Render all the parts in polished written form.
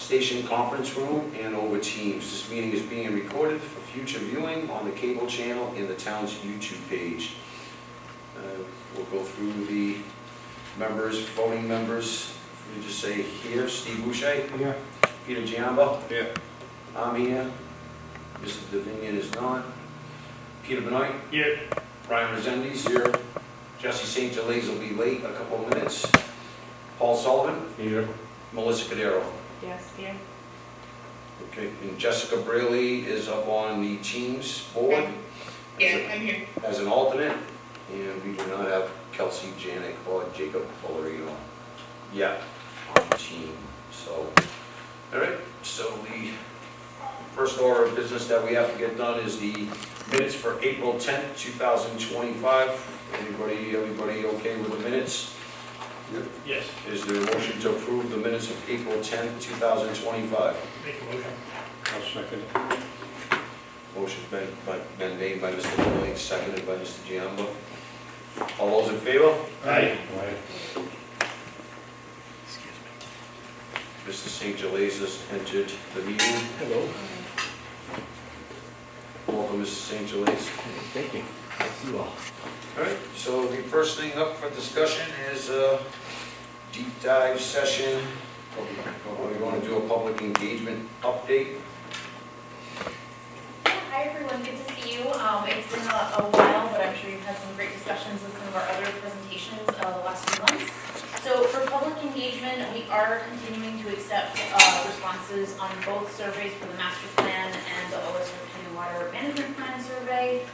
Station Conference Room and over Teams. This meeting is being recorded for future viewing on the cable channel and the town's YouTube page. We'll go through the members, voting members. We just say here, Steve Boucher. Yeah. Peter Giamba. Yeah. I'm here. Mr. Davinian is not. Peter Benoit. Yeah. Brian Resendes here. Jesse St. Gelais will be late a couple of minutes. Paul Sullivan. Here. Melissa Cadero. Yes, here. Okay, and Jessica Braley is up on the Teams board. Yeah, I'm here. As an alternate, and we do not have Kelsey Janik or Jacob Polarino yet on the team. So, all right, so the first order of business that we have to get done is the minutes for April 10th, 2025. Everybody okay with the minutes? Yes. Is there a motion to approve the minutes of April 10th, 2025? Make a motion. I'll second it. Motion's been made by Mr. Bowling, seconded by Mr. Giamba. All those in favor? Aye. Mr. St. Gelais has entered the meeting. Hello. Welcome, Mr. St. Gelais. Thank you. Thank you all. All right, so the first thing up for discussion is a deep dive session. We want to do a public engagement update. Hi everyone, good to see you. It's been a while, but I'm sure you've had some great discussions with some of our other presentations the last few months. So for public engagement, we are continuing to accept responses on both surveys for the master plan and the OSRP water management plan survey.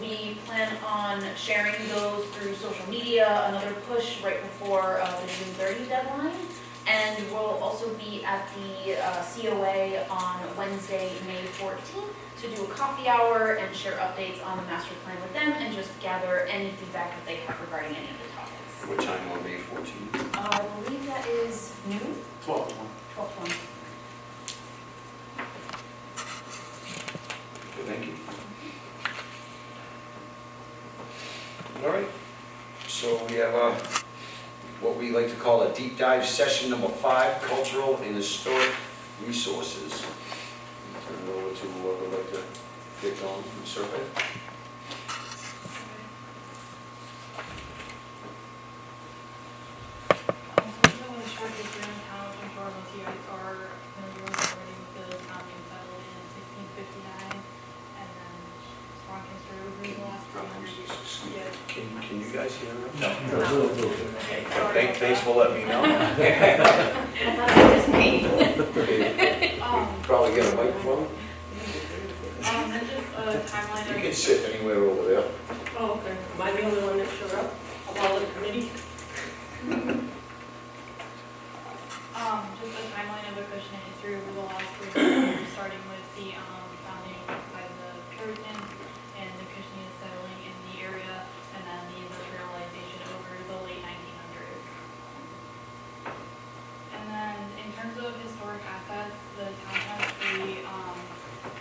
We plan on sharing those through social media, another push right before the June 30 deadline. And we'll also be at the COA on Wednesday, May 14th to do a coffee hour and share updates on the master plan with them and just gather any feedback that they have regarding any of the topics. What time on May 14th? I believe that is noon? 12. 12:20. Okay, thank you. All right, so we have what we like to call a deep dive session number 5, cultural and historic resources. Turn it over to whoever would like to get going from the survey. So in the short history in town, I'm sure most of you guys are familiar already with the town being settled in 1659, and then strong history over the last 300 years. Yeah. Can you guys hear me? No. Okay, sorry. Thanks for letting me know. I thought it was just me. Probably get a microphone. Then just a timeline You of. can sit anywhere over there. Oh, okay. Am I the only one that showed up? Of all the committee? Just a timeline of Acushnet history over the last 300 years, starting with the founding by the Puritans and the Acushnet settling in the area, and then the industrialization over the late 1900s. And then in terms of historic assets, the town has 3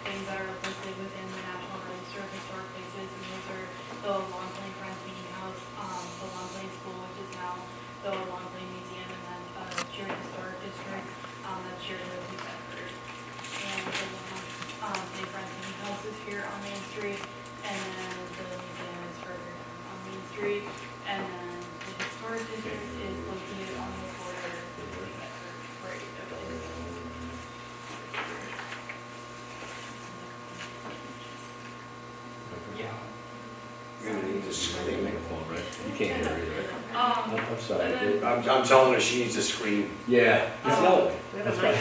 things that are listed within the National Register of Historic Places, and those are the Long Plain Friends Meeting House, the Long Plain School, which is now the Long Plain Museum, and then shared historic district that's shared with New Bedford. And the Long Plain Friends Meeting House is here on Main Street, and then the museum is further down on Main Street, and then the historic district is located on the border of New Bedford, right over there. Yeah. You're gonna need to scream. You can't hear me, right? I'm sorry. and then- I'm telling her she needs to scream. Yeah. Just yell at me. We have That's a right.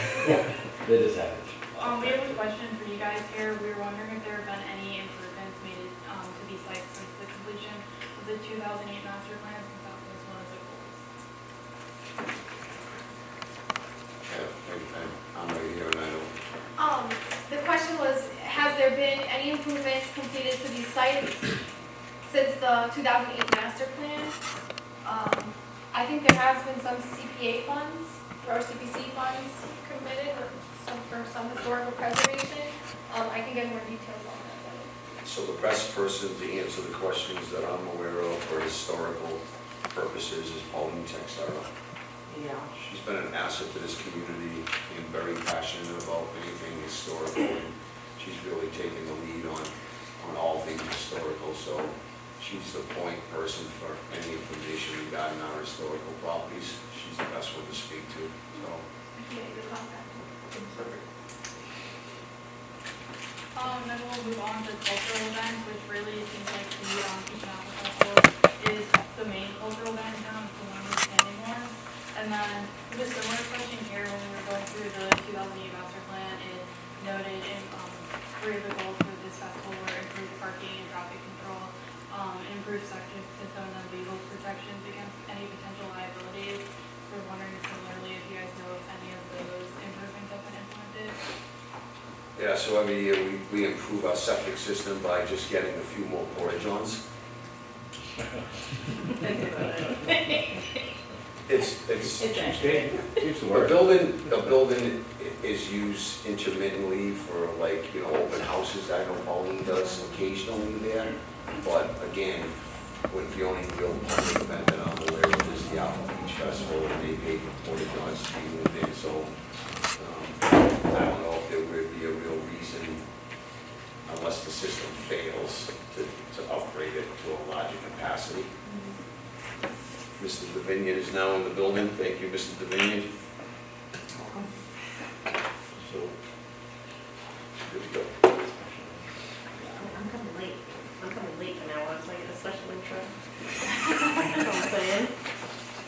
They just have it. We have a question for you guys here. We were wondering if there have been any improvements made to these sites since the completion of the 2008 master plan, since that was one of the goals. I'm right here and I don't. The question was, has there been any improvements completed to these sites since the 2008 master plan? I think there has been some CPA funds or CPC funds committed for some historical preservation. I can get more details on that. So the best person to answer the questions that I'm aware of for historical purposes is Pauline Texera. Yeah. She's been an asset to this community and very passionate about anything historical. And she's really taken the lead on all things historical. So she's the point person for any information regarding our historical properties. She's the best one to speak to. So. Perfect. Then we'll move on to cultural events, which really seems like the Acushnet Festival is the main cultural event in town. It's the one we're standing on. And then with a similar question here, when we were going through the 2008 master plan, it noted in three of the goals for this festival were improved parking and traffic control, improved septic system, and then legal protections against any potential liabilities. We're wondering similarly if you guys know if any of those improvements have been implemented. Yeah, so every year we improve our septic system by just getting a few more porta-johns. It's Keeps the a word. building is used intermittently for like, open houses. I know Pauline does occasionally there. But again, when the only real public event that I'm aware of is the Apple Beach Festival, and they pay for porta-johns to be moved in. So I don't know if there would be a real reason, unless the system fails, to upgrade it to a larger capacity. Mr. Davinian is now in the building. Thank you, Mr. Davinian. So, good to go. I'm coming late. I'm coming late for now on, so I get a special intro. That's what I'm saying.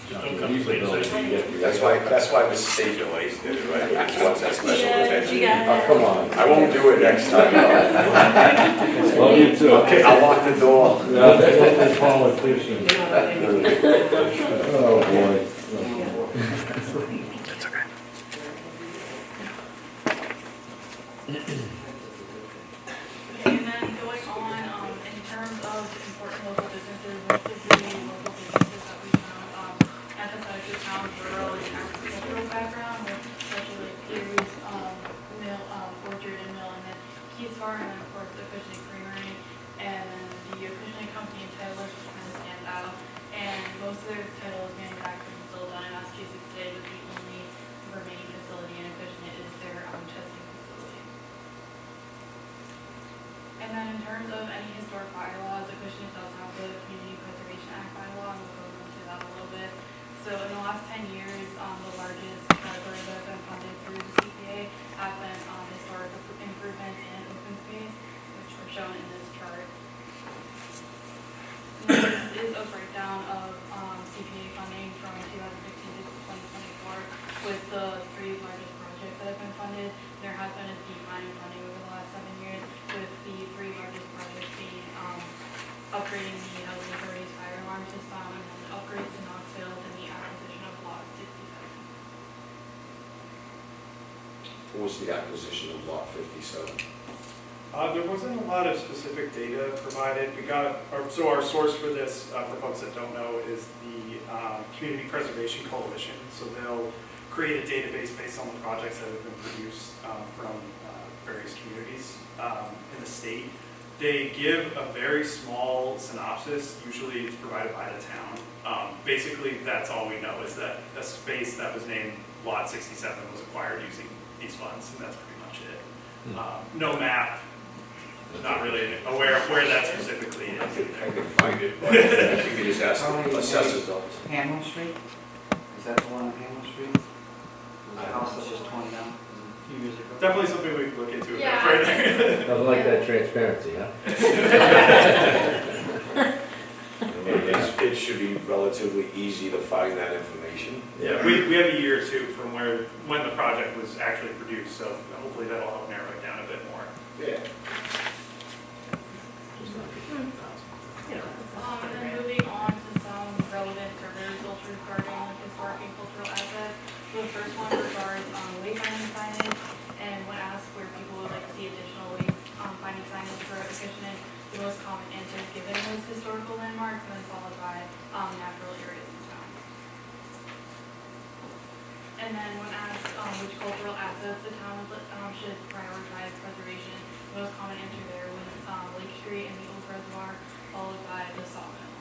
That's why Mrs. State delays did it, right? That's what's that special attention. Oh, come on. I won't do it next time. Love you too. Okay, I'll lock the door. No, that's politician. You know what I mean? Oh, boy. And then going on, in terms of important local businesses, most of the local businesses that we found emphasize the town's rural and agricultural background, with especially like Hughes, Mill, Orchard and Mill, and then Keys Farm, and then of course the Acushnet Creamery, and then the Acushnet Company and Titleist, which kind of stands out. And most of their title is manufactured and still done in Massachusetts today, with the only remaining facility in Acushnet is their testing facility. And then in terms of any historic bylaws, Acushnet does have the Community Preservation Act bylaw, and we'll go into that a little bit. So in the last 10 years, the largest categories that have been funded through the CPA have been historic improvements and open space, which are shown in this chart. And this is a breakdown of CPA funding from 2015 to 2024, with the three largest projects that have been funded. There has been a decline in funding over the last 7 years, with the three largest projects being upgrading the housing authority's fire alarm system, and then upgrades to Knoxville, and the acquisition of lot 67. What was the acquisition of lot 57? There wasn't a lot of specific data provided. So our source for this, for folks that don't know, is the Community Preservation Coalition. So they'll create a database based on the projects that have been produced from various communities in the state. They give a very small synopsis. Usually it's provided by the town. Basically, that's all we know, is that a space that was named Lot 67 was acquired using these funds, and that's pretty much it. No map. Not really aware of where that specifically is. I could find it, but if you could just ask the assessors office. Hamlin Street? Is that the one on Hamlin Street? The house that was torn down a few years ago? Definitely something we can look into a bit Yeah. further. Doesn't like that transparency, huh? It should be relatively easy to find that information. Yeah, we have a year or two from when the project was actually produced, so hopefully that'll help narrow it down a bit more. Yeah. And then moving on to some relevant survey results regarding historic and cultural assets. So the first one regards wayfinding signage, and when asked where people would like to see additional wayfinding signage for Acushnet, the most common answers given was historical landmarks, and then followed by natural areas and towns. And then when asked which cultural assets the town should prioritize preservation, the most common answer there was Lake Street and the Old Reservoir, followed by the sawmill.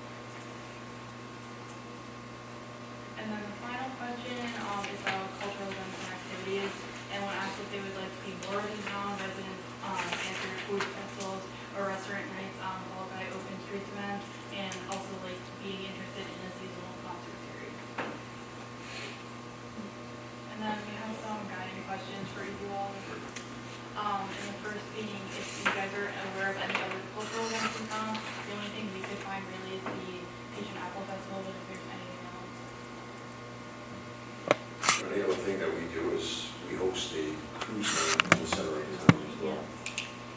And And then the final question, is about cultural events and activities. And when asked if they would like to see more of in town, residents, answered food festivals or restaurant nights, followed by open streets events, and also like being interested in a seasonal concert series. And then we have some guiding questions for you all. And the first being, if you guys are aware of any other cultural events in town, the only thing we could find really is the Asian Apple Festival, but if there's anything else. The other thing that we do is we host a cruise night in the center of town as well.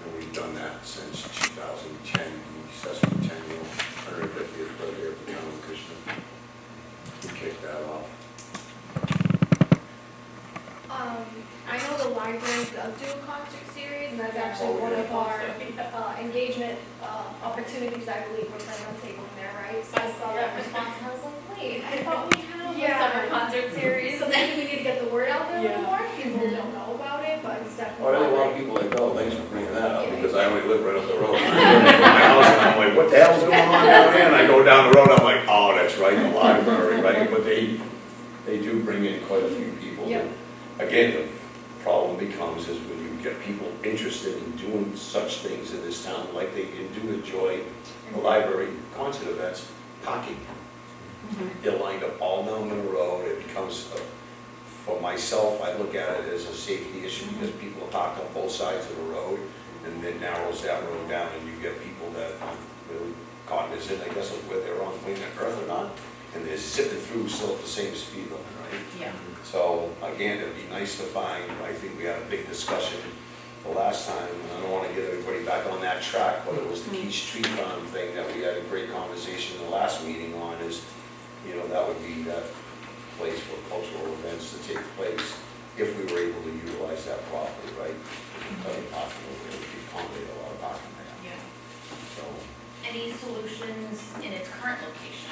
And we've done that since 2010, the sesquicentennial, 150th birthday of the town of Acushnet. We kicked that off. I know the library does do a concert series, and that's actually one of our engagement opportunities, I believe, we're planning on taking there, right? So I saw that response and I was like, wait, I thought we had a Yeah. summer concert series. So maybe we need to get the word out there a little Yeah. more, people don't know about it, but it's Oh, definitely. there's a lot of people like, oh, thanks for bringing that up, because I only live right up the road. I live in my house, and I'm like, what the hell's going on down there? And I go down the road, I'm like, oh, that's right, the library, right? But they do bring in quite a few people. Yeah. Again, the problem becomes is when you get people interested in doing such things in this town, like they do enjoy the library concert events, parking. They're lined up all down the road, it becomes, for myself, I look at it as a safety issue because people are parked on both sides of the road, and it narrows that road down, and you get people that aren't really cognizant, I guess, of whether they're on planet Earth or not, and they're zipping through still at the same speed limit, right? Yeah. So, again, it'd be nice to find, I think we had a big discussion the last time, and I don't want to get everybody back on that track, but it was the Key Street Farm thing that we had a great conversation in the last meeting on is, you know, that would be that place for cultural events to take place if we were able to utilize that property, right? Plenty of parking over there, we could accommodate a lot of parking there, Yeah. so. Any solutions in its current location?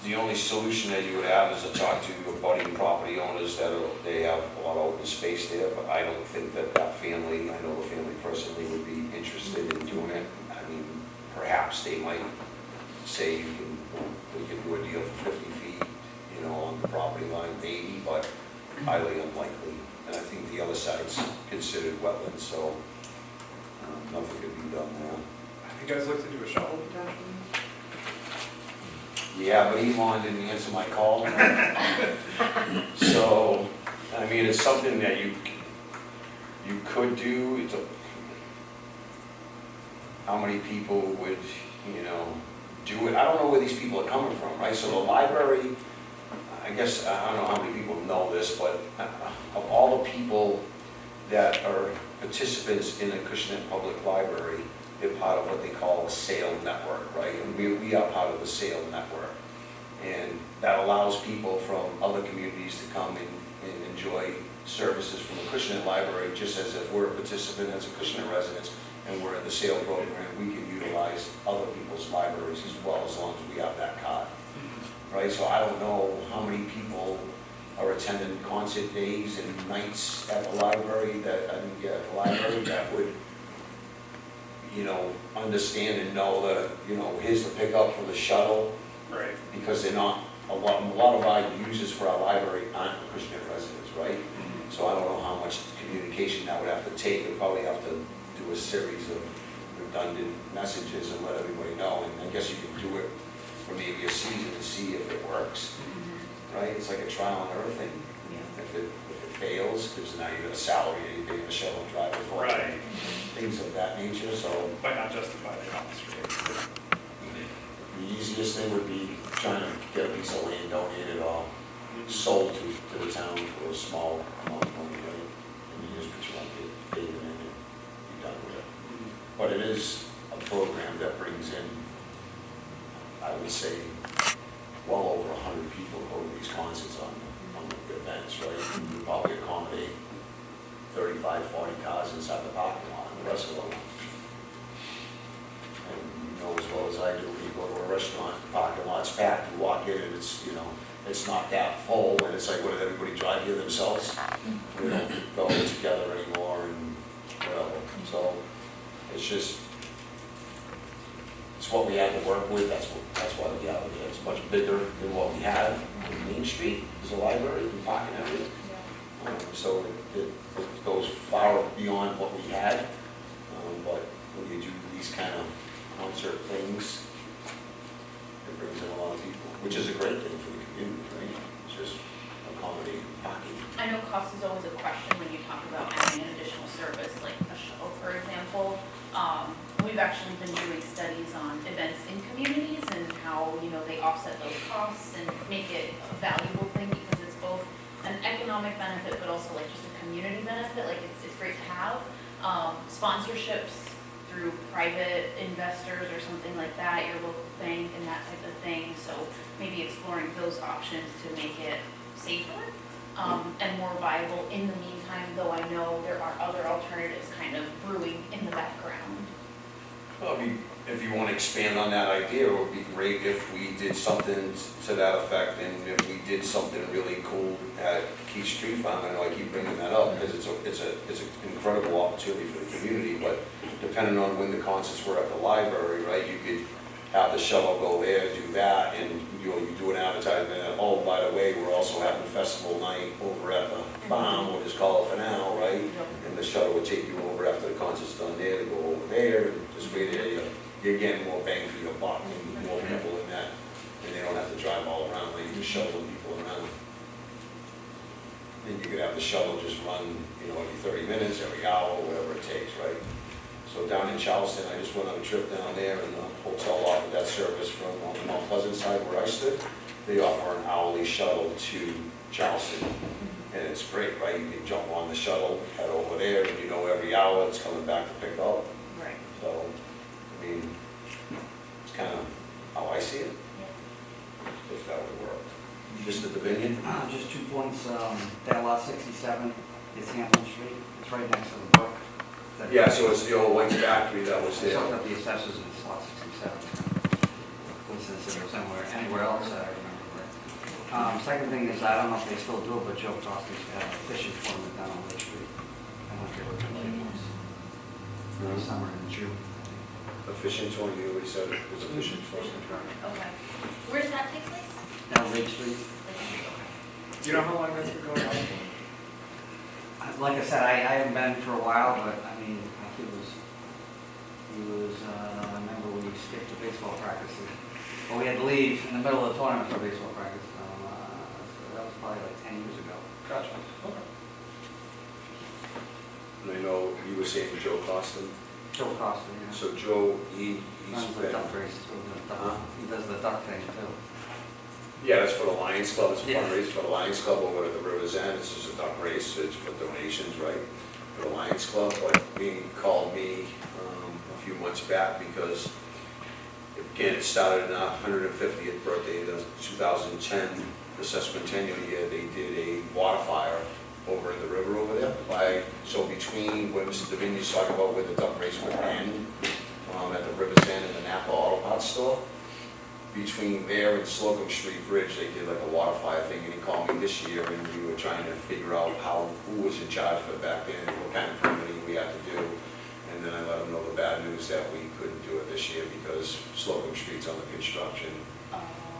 The only solution that you would have is to talk to your budding property owners that they have a lot of open space there, but I don't think that family, I know the family personally would be interested in doing it. I mean, perhaps they might say we can do a deal for 50 feet, you know, on the property line, maybe, but highly unlikely. And I think the other side's considered wetlands, so nothing could be done there. Have you guys looked into a shovel detachment? Yeah, but Elon didn't answer my call. So, I mean, it's something that you could do. It's how many people would, you know, do it? I don't know where these people are coming from, right? So the library, I guess, I don't know how many people know this, but of all the people that are participants in the Acushnet Public Library, they're part of what they call a sale network, right? And we are part of the sale network. And that allows people from other communities to come and enjoy services from the Acushnet Library, just as if we're a participant as Acushnet residents and we're in the sale program, we can utilize other people's libraries as well, as long as we have that card, right? So I don't know how many people are attending concert days and nights at the library that would, you know, understand and know that, you know, here's the pickup for the shuttle. Right. Because they're not, a lot of our users for our library aren't Acushnet residents, right? So I don't know how much communication that would have to take. We'd probably have to do a series of redundant messages and let everybody know. And I guess you can do it for maybe a season to see if it works, right? It's like a trial and error thing. If it fails, because now you got a salary, you're paying a shuttle driver for it. Right. Things of that nature, so. Might not justify the cost, right? The easiest thing would be trying to get a piece of land donated or sold to the town for a small amount of money, right? And you just put your own pavement in and be done with it. But it is a program that brings in, I would say, well over 100 people go to these concerts on the events, right? You probably accommodate 35, 40 cars inside the parking lot, and the rest of them. And you know as well as I do, when you go to a restaurant, the parking lot's packed, you walk in and it's, you know, it's not that full, and it's like, what, did everybody drive here themselves? We don't go together anymore and whatever. So it's just, it's what we had to work with, that's why the reality is. much bigger than what we had on Main Street, there's a library and parking area. So it goes far beyond what we had, but when you do these kind of concert things, it brings in a lot of people, which is a great thing for the community, right? It's just accommodating parking. I know cost is always a question when you talk about adding an additional service, like a shuttle, for example. We've actually been doing studies on events in communities and how, they offset those costs and make it a valuable thing because it's both an economic benefit, but also like just a community benefit. Like it's great to have. Sponsorships through private investors or something like that, your local bank and that type of thing. So maybe exploring those options to make it safer and more viable in the meantime, though I know there are other alternatives kind of brewing in the background. Well, if you want to expand on that idea, it would be great if we did something to that effect, and if we did something really cool at Keith Street Farm. I know I keep bringing that up because it's an incredible opportunity for the community, but depending on when the concerts were at the library, right, you could have the shuttle go there, do that, and you do an advertisement, and oh, by the way, we're also having festival night over at the farm, we'll just call it for now, right? And the shuttle would take you over after the concert's done there, to go over there, and just wait there, you're getting more bang for your buck, and more people in that, and they don't have to drive all around, like you just shuttling people around. And you could have the shuttle just run, every 30 minutes, every hour, whatever it takes, right? So down in Charleston, I just went on a trip down there, and the hotel offered that service from on the Mount Pleasant side where I stood. They offer an hourly shuttle to Charleston, and it's great, right? You can jump on the shuttle, head over there, and every hour it's coming back to pick up. Right. So, it's kind of how I see it, if that would work. Just at the Vineyard? Just 2 points, that lot 67 is Hampton Street, it's right next to the brook. Yeah, so it's the old White's factory that was It's there. up at the assessors in lot 67. Since it was anywhere else that I remember. Right. Second thing is, I don't know if they still do it, but Joe Costa's got a fishing tournament down on Lake Street. I don't know if they were doing it once. In the summer in June. A fishing tournament, you already said it was a fishing tournament. Okay. Where does that take place? Down Lake Street. Do you know how long that's been going on for? Like I said, I haven't been for a while, but I mean, he was, I remember we skipped the baseball practices. Well, we had to leave in the middle of the tournament for baseball practice. So that was probably like 10 years ago. Gotcha. Okay. And I know you were saying Joe Costa. Joe Costa, yeah. So Joe, he's Runs the been, duck race, he does the duck thing too. yeah, it's for the Lions Club, it's a Yeah. fundraiser for the Lions Club over at the River's End. It's just a duck race, it's for donations, right, for the Lions Club. But he called me a few months back because, again, it started in our 150th birthday, the 2010, the sesquicentennial year. They did a water fire over in the river over there. So between what Mr. Davini's talking about where the duck race would end, at the River's End and the Napa Auto Parts store, between there and Slocum Street Bridge, they did like a water fire thing, and he called me this year, and we were trying to figure out who was in charge of it back then, and what kind of permitting we had to do. And then I let him know the bad news that we couldn't do it this year because Slocum Street's under construction.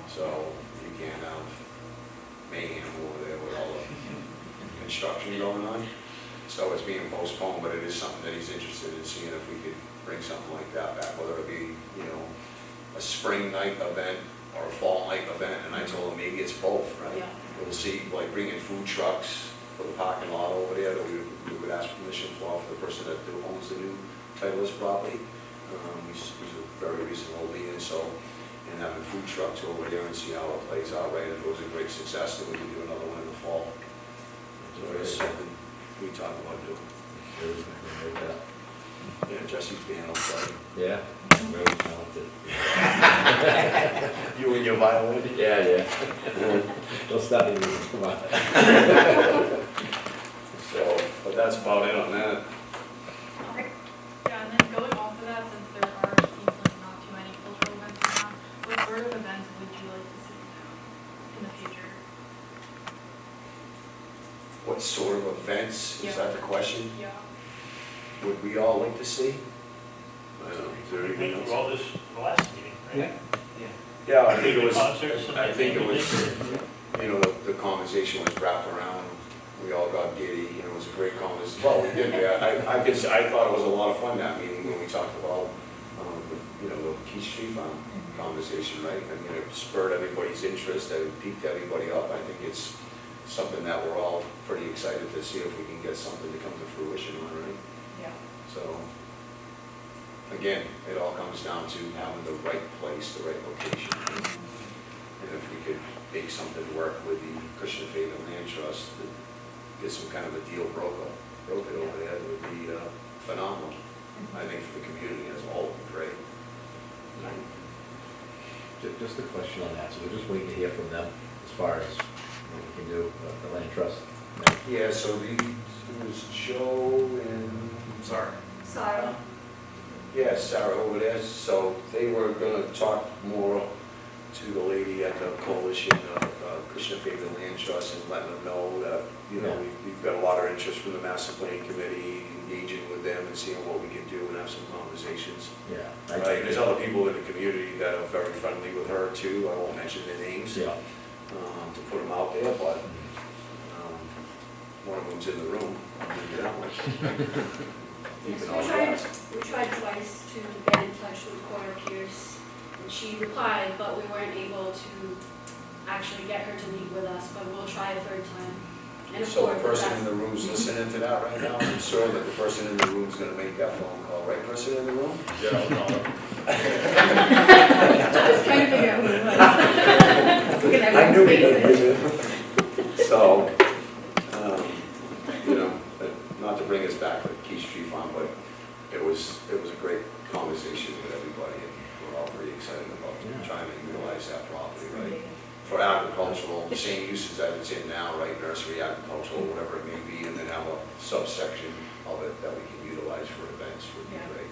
So you can't have mayhem over there with all the construction going on. So it's being postponed, but it is something that he's interested in seeing if we could bring something like that back, whether it be, a spring night event or a fall night event. And I told him maybe it's both, right? Yeah. We'll see, like bringing food trucks for the parking lot over there that we would ask permission for the person that owns the new Titleist property. He's a very reasonable being, so, and having food trucks over there and see how it plays out, right? If it was a great success, then we could do another one in the fall. So it's something we talk about doing. Yeah, Jesse's piano player. Yeah, very talented. You and your violin? Yeah. Don't stop me, come on. So, but that's about it on that. Okay. Yeah, and then going off of that, since there are seems like not too many cultural events in town, what sort of events would you like to see in town in the future? What sort of events, is that the question? Yeah. Would we all like to see? I don't know, is there anything else? Well, this last meeting, right? Yeah. Yeah, I think it was, Concerts and I think it was, everything. you know, the conversation was wrapped around, we all got giddy, and it was a great conversation. Well, we did, yeah, I thought it was a lot of fun that meeting when we talked about, you know, the Key Street Farm conversation, right? I mean, it spurred everybody's interest, it piqued everybody up. I think it's something that we're all pretty excited to see if we can get something to come to fruition on, right? Yeah. So, again, it all comes down to having the right place, the right location. And if we could make something work with the Acushnet Faith and Land Trust, to get some kind of a deal brokered over there, it would be phenomenal. I think for the community as a whole, it would be great. Just a question on that, so we're just waiting to hear from them as far as what we can do, the land trust. Yeah, so it was Joe and, sorry. Sorry. Yeah, Sarah over there, so they were gonna talk more to the lady at the coalition of Acushnet Faith and Land Trust and letting them know that, you know, we've got a lot of interest from the Master Plan Committee, engaging with them and seeing what we can do and have some conversations. Yeah. Right, and there's other people in the community that are very friendly with her too, I won't mention their names, Yeah. to put them out there, but one of them's in the room, I'll leave it that way. You Yes, can all ask. we tried twice to get in touch with Cora Pierce, and she replied, but we weren't able to actually get her to meet with us, but we'll try a third time. And of So the course, person in that's- the room's listening to that right now, I'm sure that the person in the room's gonna make that phone call, right, person in the room? Yeah, I'll call her. I was trying to figure out who it was. I knew he would do it. So, you know, but not to bring us back to Key Street Farm, but it was a great conversation with everybody, and we're all pretty excited about trying to utilize that property, right? For agricultural, the same uses that it's in now, right, nursery, agricultural, whatever it may be, and then have a subsection of it that we can utilize for events would be Yeah. great.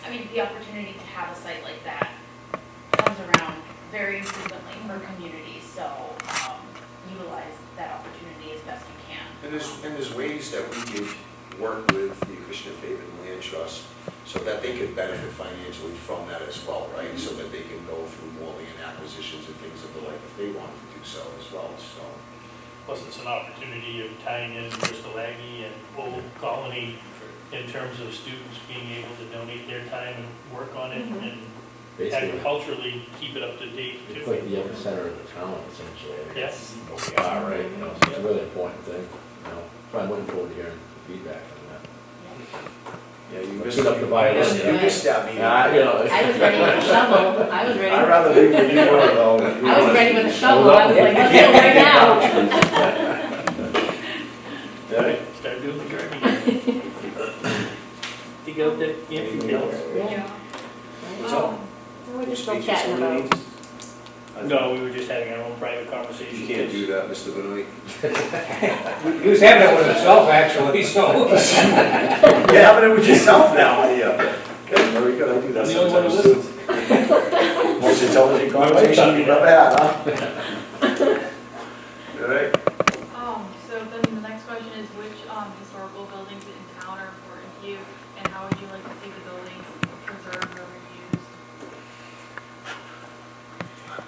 I mean, the opportunity to have a site like that comes around very frequently for communities, so utilize that opportunity as best you can. And there's ways that we could work with the Acushnet Faith and Land Trust so that they could benefit financially from that as well, right? So that they can go through more land acquisitions and things of the like if they wanted to do so as well, so. Plus, it's an opportunity of tying in Bristol Aggie and Old Colony in terms of students being able to donate their time and work on it and Basically, agriculturally keep it up to date it's too. like the epicenter of the town essentially. I mean, Yes. what we are, right? You know, so it's a really important thing, you know. So I'm looking forward to hearing feedback on that. Yeah, you Put up the violin. You missed that meeting. You know. I was ready with a shovel, I was ready. I'd rather leave where you were though. I was ready with a shovel, I was like, let's do it right now. Yeah. Start doing the gardening. Dig out that Anything else? Yeah. What's up? We're just still Speak to chatting somebody? about. No, we were just having our own private conversation. You can't do that, Mr. Benoit. He was having it with himself, actually, so. You're having it with yourself now, yeah. Okay, very good, I do that I'm the only one who sometimes too. Most intelligent conversation you've ever had, huh? All right. So then the next question is which historical buildings in town are important to you, and how would you like to see the buildings preserved or reused?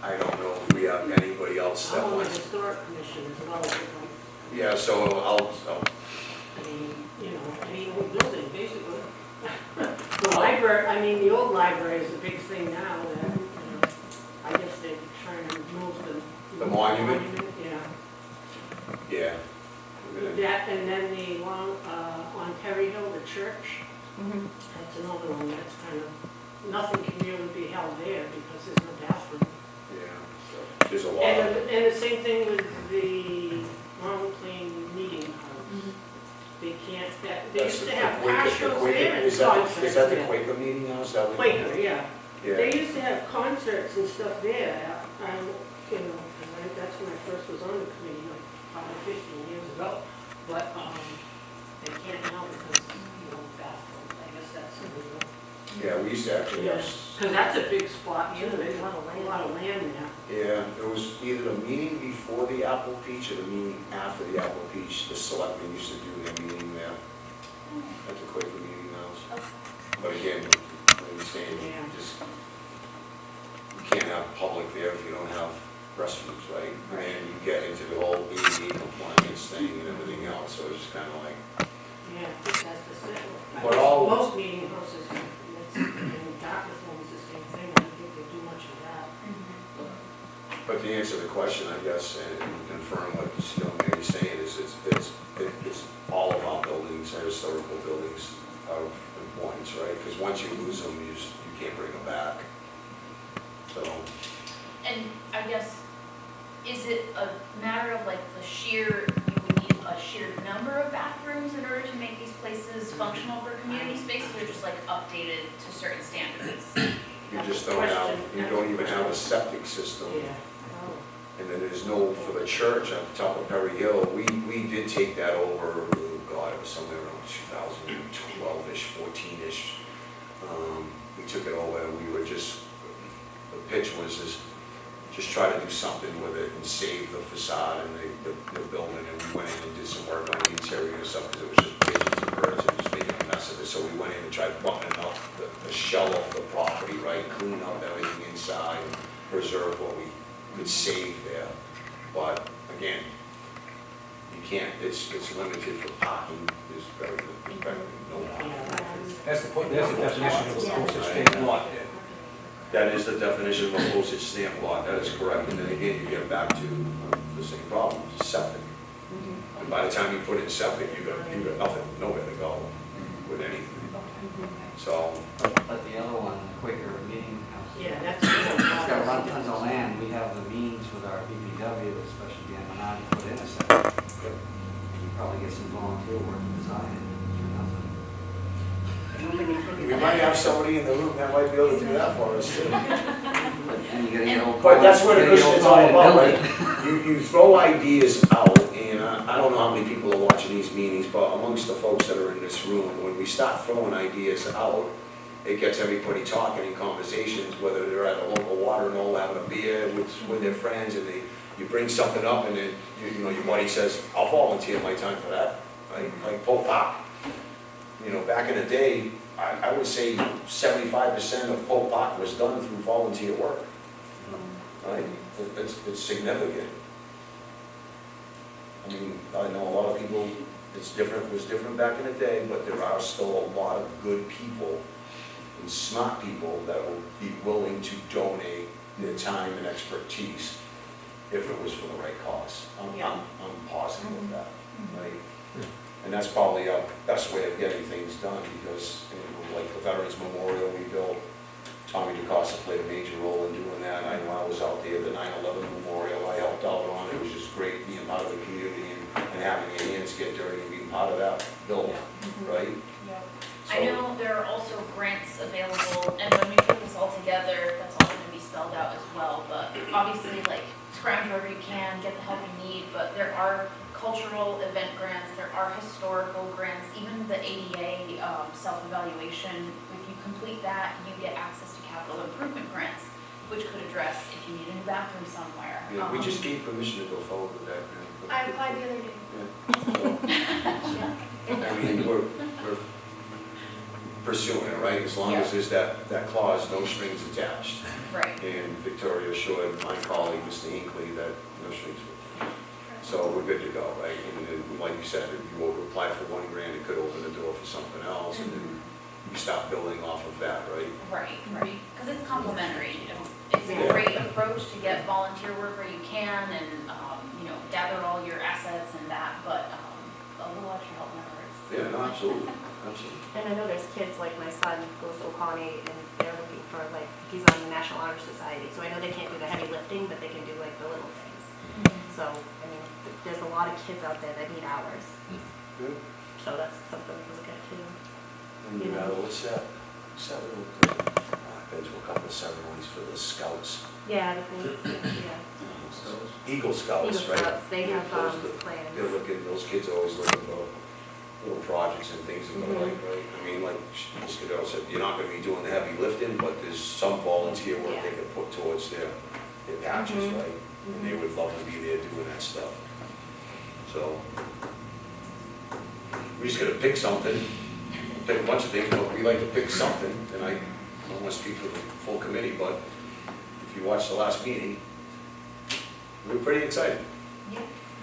I don't know if we have anybody else that I'm on the wants. historic commission as well, you know. Yeah, so I'll, I mean, you know, any old building, basically. The library, I mean, the old library is a big thing now, that, you know, I guess they're trying to move The monument? Yeah. yeah. We're gonna- That, and then the one, on Perry Hill, the church, Mhm. that's another one, that's kind of, nothing can really be held there because there's no bathroom. Yeah, so there's a lot of, And the same thing with the Clean Meeting House. They can't, they that's used the to have Quaker- car the shows Quaker- there and is that concerts the there. Quaker meeting house? That we- Quaker, yeah. Yeah. They used to have concerts and stuff there, you know, 'cause that's when I first was on the committee, like probably 15 years ago. But, they can't now because, you know, bathrooms, I guess that's the rule. Yeah, we used to actually have. Because that's a big spot, you know, there's A lot of land. a lot of land there. Yeah, it was either the meeting before the Apple Peach or the meeting after the Apple Peach. The selectmen used to do their meeting there at the Quaker meeting house. But again, like you're saying, Yeah. just, we can't have public there if you don't have restrooms, right? And you get into the whole ADA compliance thing and everything else, so it's just kind of like, Yeah, I think that's the same. But all- Most meeting houses, and Dartmouth one's the same thing, I don't think they do much of that. but to answer the question, I guess, and confirm what this young man is saying, is it's all of our buildings, our historical buildings of importance, right? Because once you lose them, you can't bring them back. So, And I guess, is it a matter of like you would need a sheer number of bathrooms in order to make these places functional for community spaces, or just like updated to certain standards? you just don't have, you don't even have a septic system. Yeah. And then there's no, for the church at the top of Perry Hill, we did take that over, oh God, it was somewhere around 2012-ish, 14-ish. We took it over and we were just, the pitch was just try to do something with it and save the facade and the building, and we went in and did some work on the interior and stuff, because it was just pigeons and birds and just making a mess of it. So we went in and tried buttoning up the shell of the property, right, clean up everything inside, and preserve what we could save there. But again, you can't, it's limited for parking, there's very no parking. That's the definition of a postage stamp lot. That is the definition of a postage stamp lot, that is correct. And then again, you get back to the same problem, septic. And by the time you put in septic, you got nothing, nowhere to go with anything. So, But the other one, the Quaker meeting house. Yeah, that's. It's got a lot of tons of land, we have the means with our BPW, especially the M&I, to put in a septic. You probably get some volunteer work to design it for nothing. we might have somebody in the room that might be able to do that for us too. And you gotta get old. But that's what you gotta get Acushnet is old all about, building. right? You throw ideas out, and I don't know how many people are watching these meetings, but amongst the folks that are in this room, when we start throwing ideas out, it gets everybody talking in conversations, whether they're at a local watering hole having a beer with their friends, and you bring something up, and then, you know, your buddy says, I'll volunteer my time for that, right? Like Pope Pop. You know, back in the day, I would say 75% of Pope Pop was done through volunteer work. Right? It's significant. I mean, I know a lot of people, it was different back in the day, but there are still a lot of good people and smart people that will be willing to donate their time and expertise if it was for the right cause. I'm positive of that, right? And that's probably our best way of getting things done, because, you know, like the Veterans Memorial we built, Tommy DeCosta played a major role in doing that. I know I was out there, the 9/11 Memorial, I helped out on it. It was just great being part of the community and having your hands get dirty and being part of that build, right? I know there are also grants available, and when we put this all together, that's all gonna be spelled out as well, but obviously, like, scrounge wherever you can, get the help you need, but there are cultural event grants, there are historical grants, even the ADA self-evaluation. If you complete that, you get access to capital improvement grants, which could address if you need a new bathroom somewhere. Yeah, we just gave permission to go forward with that. I applied the other day. I mean, we're pursuing it, right? As long as there's that clause, no strings attached. Right. And Victoria assured my colleague, Mr. Hinckley, that no strings were attached. So we're good to go, right? And then, like you said, if you apply for $1 grand, it could open the door for something else, and then you start building off of that, right? Right, because it's complementary, you know, it's a Yeah. great approach to get volunteer work where you can and, you know, gather all your assets and that, but a little extra help never hurts. Yeah, no, absolutely, absolutely. And I know there's kids, like my son goes to Oconee, and they're looking for, like, he's on the National Honor Society, so I know they can't do the heavy lifting, but they can do like the little things. So, I mean, there's a lot of kids out there that need hours, Good. so that's something to look at too. And what's that little, I've been to a couple of ceremonies for the scouts, Yeah, the thing, yeah. Eagle Scouts, Eagle right? Scouts, they have Those plans. They're looking, those kids are always looking for little projects and things that they're like, right? I mean, like, this kid said, you're not gonna be doing the heavy lifting, but there's some volunteer work they can put towards their patches, right? And they would love to be there doing that stuff. So, we just gotta pick something, pick a bunch of things, but we like to pick something, and I don't wanna speak for the full committee, but if you watched the last meeting, we were pretty excited.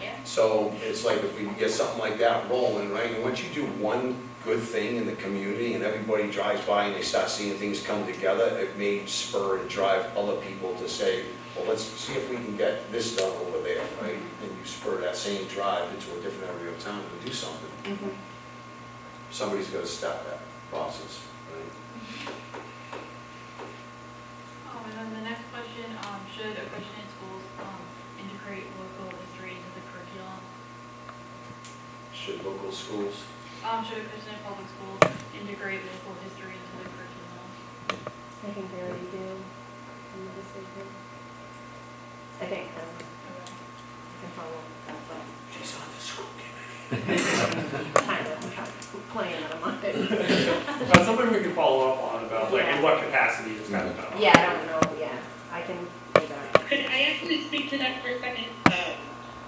Yeah. So it's like if we can get something like that rolling, right? And once you do one good thing in the community and everybody drives by and they start seeing things come together, it may spur and drive other people to say, well, let's see if we can get this done over there, right? And you spur that same drive into a different area of town to do something. Mhm. Somebody's got to start that process, right? And then the next question, should Acushnet schools, integrate local history into the curriculum? Should local schools? Should Acushnet public schools integrate local history into the curriculum? I think they already do. in the decision. I think, I can follow that, but. She's on the school committee. Kind of, I'm trying to play in it, I'm not good. That's something we can follow up on about, like, in Yeah. what capacity it's kind of done. Yeah, I don't know, yeah, I can do that. Could I actually speak to that for a second?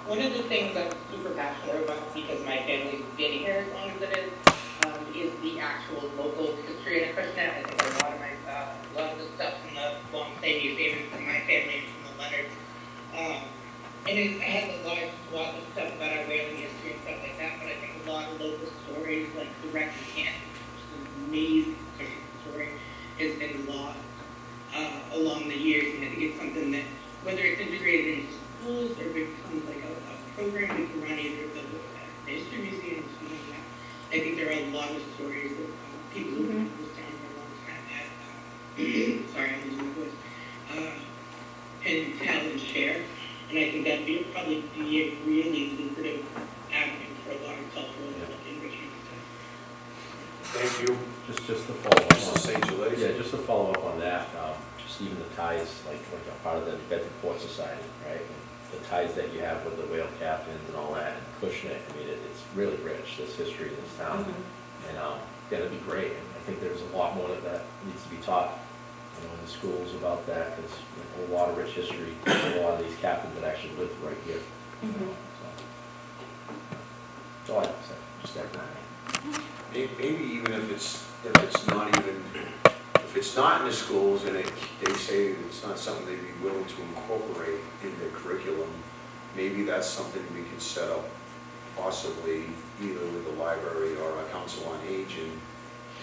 One of the things I'm super passionate about, because my family's been here as long as it is the actual local history in Acushnet. I think a lot of the stuff from the Long Clay Museum is from my family and from the Leonards. And it has a large swath of stuff about our whaling history and stuff like that, but I think a lot of local stories, like the wreck of Canton, which is an amazing story, has been lost along the years. And I think it's something that, whether it's integrated into schools or becomes like a program we can run either the history museum or something like that. I think there are a lot of stories that people who've been in this town for a long time that, sorry, I'm losing my voice, can tell and share. And I think that'd probably be a really lucrative avenue for a lot of cultural enrichment. Thank you. Just to follow up Mrs. on, St. Gelais. yeah, just to follow up on that, just even the ties, like a part of the Bedford Port Society, right? And the ties that you have with the whale captains and all that, and Acushnet, I mean, it's really rich, this history in this town. And that'd be great, and I think there's a lot more that needs to be taught, you know, in the schools about that, because a lot of rich history, a lot of these captains that actually lived right here. You know, so. That's all I have to say, just that kind. Maybe even if it's not even, if it's not in the schools and they say it's not something they'd be willing to incorporate in their curriculum, maybe that's something we can set up possibly either with the library or a council on aging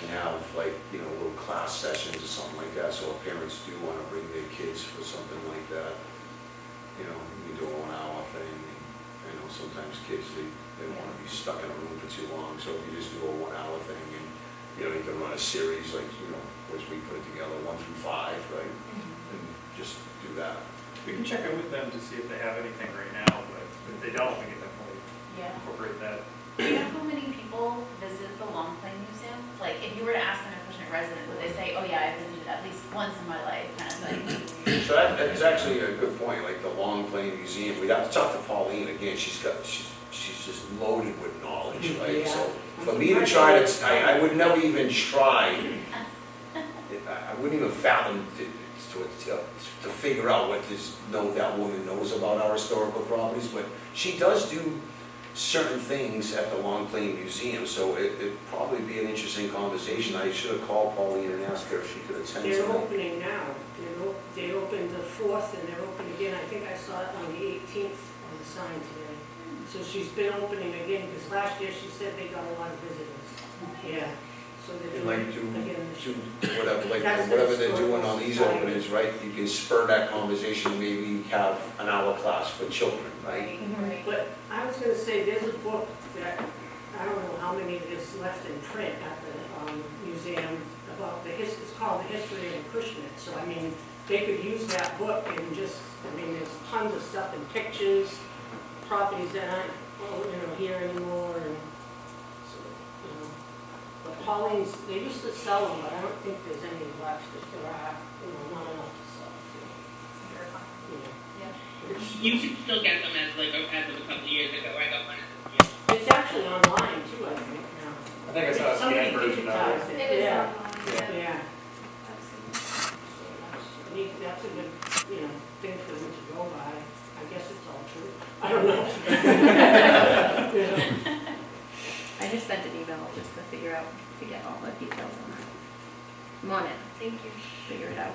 and have like, you know, little class sessions or something like that, so if parents do want to bring their kids for something like that, you know, you can do a 1 hour thing. I know sometimes kids, they don't want to be stuck in a room for too long, so if you just do a 1 hour thing and, you know, you can run a series like, you know, which we put it together 1 through 5, right? And just do that. We can check in with them to see if they have anything right now, but if they don't, we can definitely Yeah. incorporate that. Do you know how many people visit the Long Clay Museum? Like, if you were to ask an Acushnet resident, would they say, oh yeah, I visited at least once in my life, kind of thing? So that's actually a good point, like the Long Plain Museum, we'd have to talk to Pauline again, she's just loaded with knowledge, right? Yeah. So for me to try to, I would never even try, I wouldn't even fathom to figure out what that woman knows about our historical properties, but she does do certain things at the Long Plain Museum, so it'd probably be an interesting conversation. I should have called Pauline and asked her if she could attend to They're that. opening now. They opened the 4th and they're opening again. I think I saw it on the 18th on the sign today. So she's been opening again, because last year she said they got a lot of visitors. Yeah, so they're And doing like it again this year. whatever they're doing on these openings, right, you can spur that conversation, maybe have an hour class for children, right? Right. But I was gonna say, there's a book that, I don't know how many is left in print at the museum about it's called The History of Acushnet. So I mean, they could use that book and just, I mean, there's tons of stuff and pictures, properties that aren't, here anymore, and so, but Pauline's, they used to sell them, but I don't think there's any left, if there are, not enough to sell. You can still get them as of a couple of years ago. I got one as a kid. It's actually online too, I think, now. I think I saw a Somebody scanned version of it. digitized It is Yeah, online. yeah. That's So that's a good, thing for them to go by. I guess it's all true. I don't know. I just sent an email just to figure out, to get all the details on that. I'm on it, Thank you. figure it out.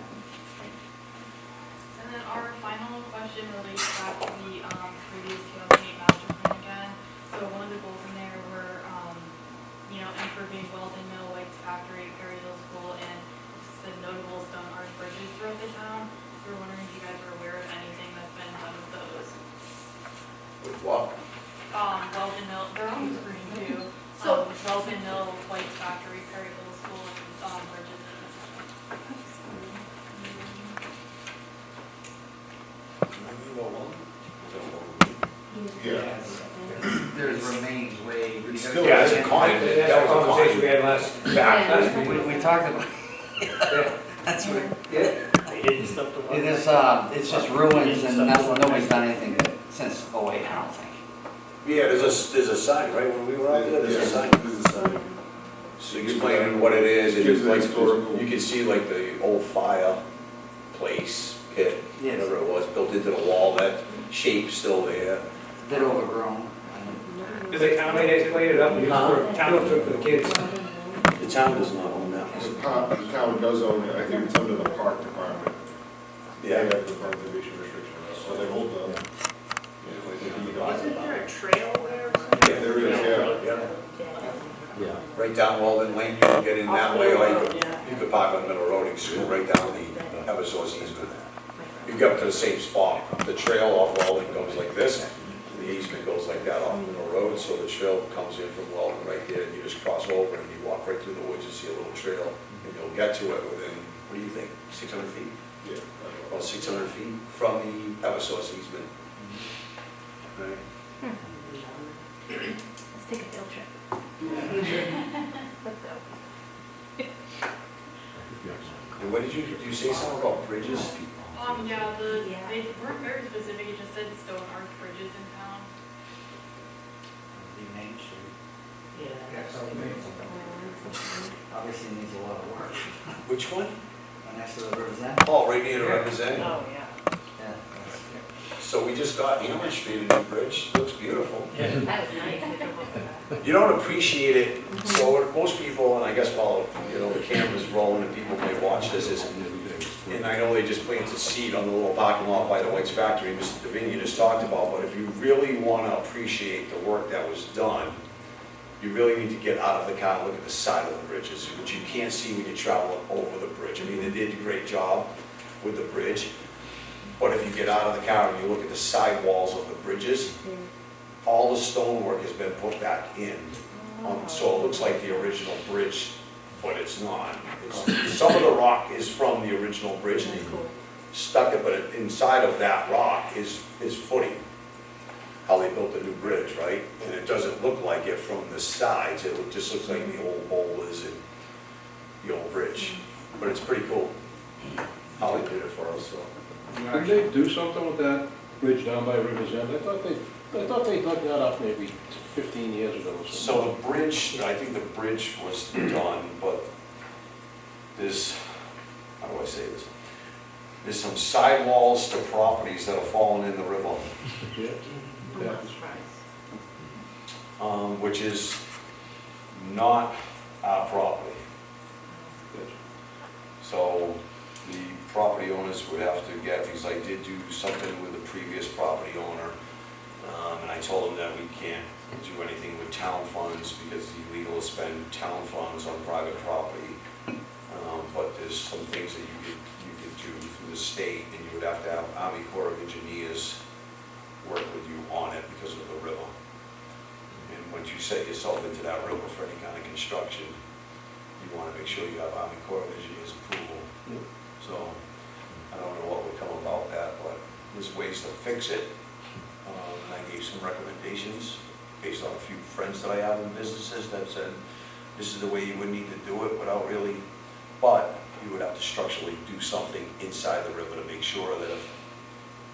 then our final question relates back to the previous 2008 master plan again. So one of the goals in there were, improving Weldon Mill, White's Factory, Perry Hill School, and said notable stone arch bridges throughout the town. We were wondering if you guys were aware of anything that's been done with those. With what? Weldon Mill, they're on the screen too. So- Weldon Mill, White's Factory, Perry Hill School, and bridges. Yeah. There's remains way. It's still- Yeah, That's a con- that's that a was a conversation con. we had last meeting. We talked about, Yeah. that's what, Yeah. Hidden stuff to work it is, on. it's just ruins and nobody's done anything since '08, I don't think. Yeah, there's a sign, right, when we were out there, there's a sign. So explaining what it is, and it's like, you can see like the old fire place, pit, Yes. whatever it was, built into the wall, that shape's still there. A bit overgrown. Is it county? They cleaned it up and used for Huh? field trip for the kids. The town does not own that. The town does own it, I think it's under the park department. They Yeah, have the conservation restriction, so they hold the, like the deed on Isn't it. there a trail there or something? yeah, There is, yeah. Yeah. right down Walden Lane, you can get in that way, or Yeah. you could park on Middle Road and scoot right down the Eversource easement. You get to the same spot, the trail off Walden goes like this, and the easement goes like that off Middle Road, so the trail comes in from Walden right there, and you just cross over and you walk right through the woods and see a little trail, and you'll get to it within, what do you think, 600 feet? Yeah. About 600 feet from the Eversource easement. Right? Let's take a field trip. Let's go. And what did you say something about bridges? Yeah, Yeah. they weren't very specific, it just said stone arch bridges in town. The main street, Yeah. obviously needs a lot of work. Which one? Next to the river's end. Oh, right near the river's end. Oh, yeah. Yeah. So we just got Hamlet Street, a new bridge, looks beautiful. That was nice. They come up with that. You don't appreciate it, so most people, and I guess while, the camera's rolling and people may watch this, and I know they just planted seed on the little parking lot by the White's Factory, Mr. Davini just talked about, but if you really want to appreciate the work that was done, you really need to get out of the car and look at the side of the bridges, which you can't see when you travel over the bridge. I mean, they did a great job with the bridge, but if you get out of the car and you look at the side walls of the bridges, all the stonework has been put back in. So it looks like the original bridge, but it's not. Some of the rock is from the original bridge, and they stuck it, but inside of that rock is footing. How they built the new bridge, right? And it doesn't look like it from the sides, just looks like the old boulders and the old bridge. But it's pretty cool how they did it for us, so. Did they do something with that bridge down by River's End? I thought they dug that up maybe 15 years ago or something. So the bridge, I think the bridge was done, but there's, how do I say this? There's some sidewalls to properties that have fallen in the river, Yeah. I'm not surprised. which is not our property. So the property owners would have to get, because I did do something with the previous property owner, and I told them that we can't do anything with town funds because it's illegal to spend town funds on private property. But there's some things that you could do through the state, and you would have to have Army Corps of Engineers work with you on it because of the river. And once you set yourself into that river for any kind of construction, you want to make sure you have Army Corps of Engineers approval. So I don't know what would come about that, but there's ways to fix it. And I gave some recommendations based on a few friends that I have in businesses that said, this is the way you would need to do it without really, but you would have to structurally do something inside the river to make sure that if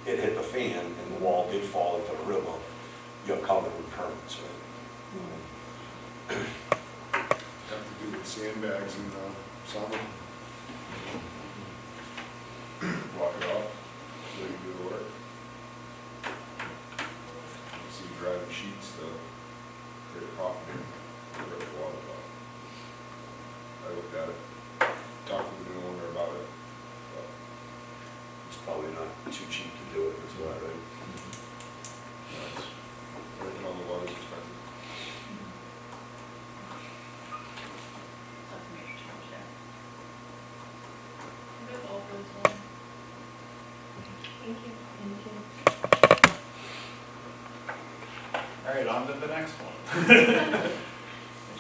it hit the fan and the wall did fall into the river, you're covered with permits, right? Have to do with sandbags in the summer. Walk it off, so you can do the work. See driving sheets to create a coffin, rip the water off. I looked at it, talked to the new owner about it, but it's probably not too cheap to do it, that's why, right? Everything on the water is expensive. That's a major challenge there. That's all for this one. Thank you. All right, on to the next one. Let me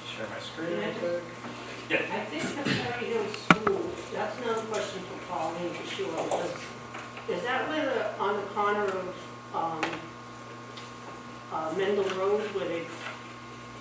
share my screen real quick. I think the Perry Hill School, that's another question for Pauline for sure, because is that where the, on the corner of, Mendel Road, where the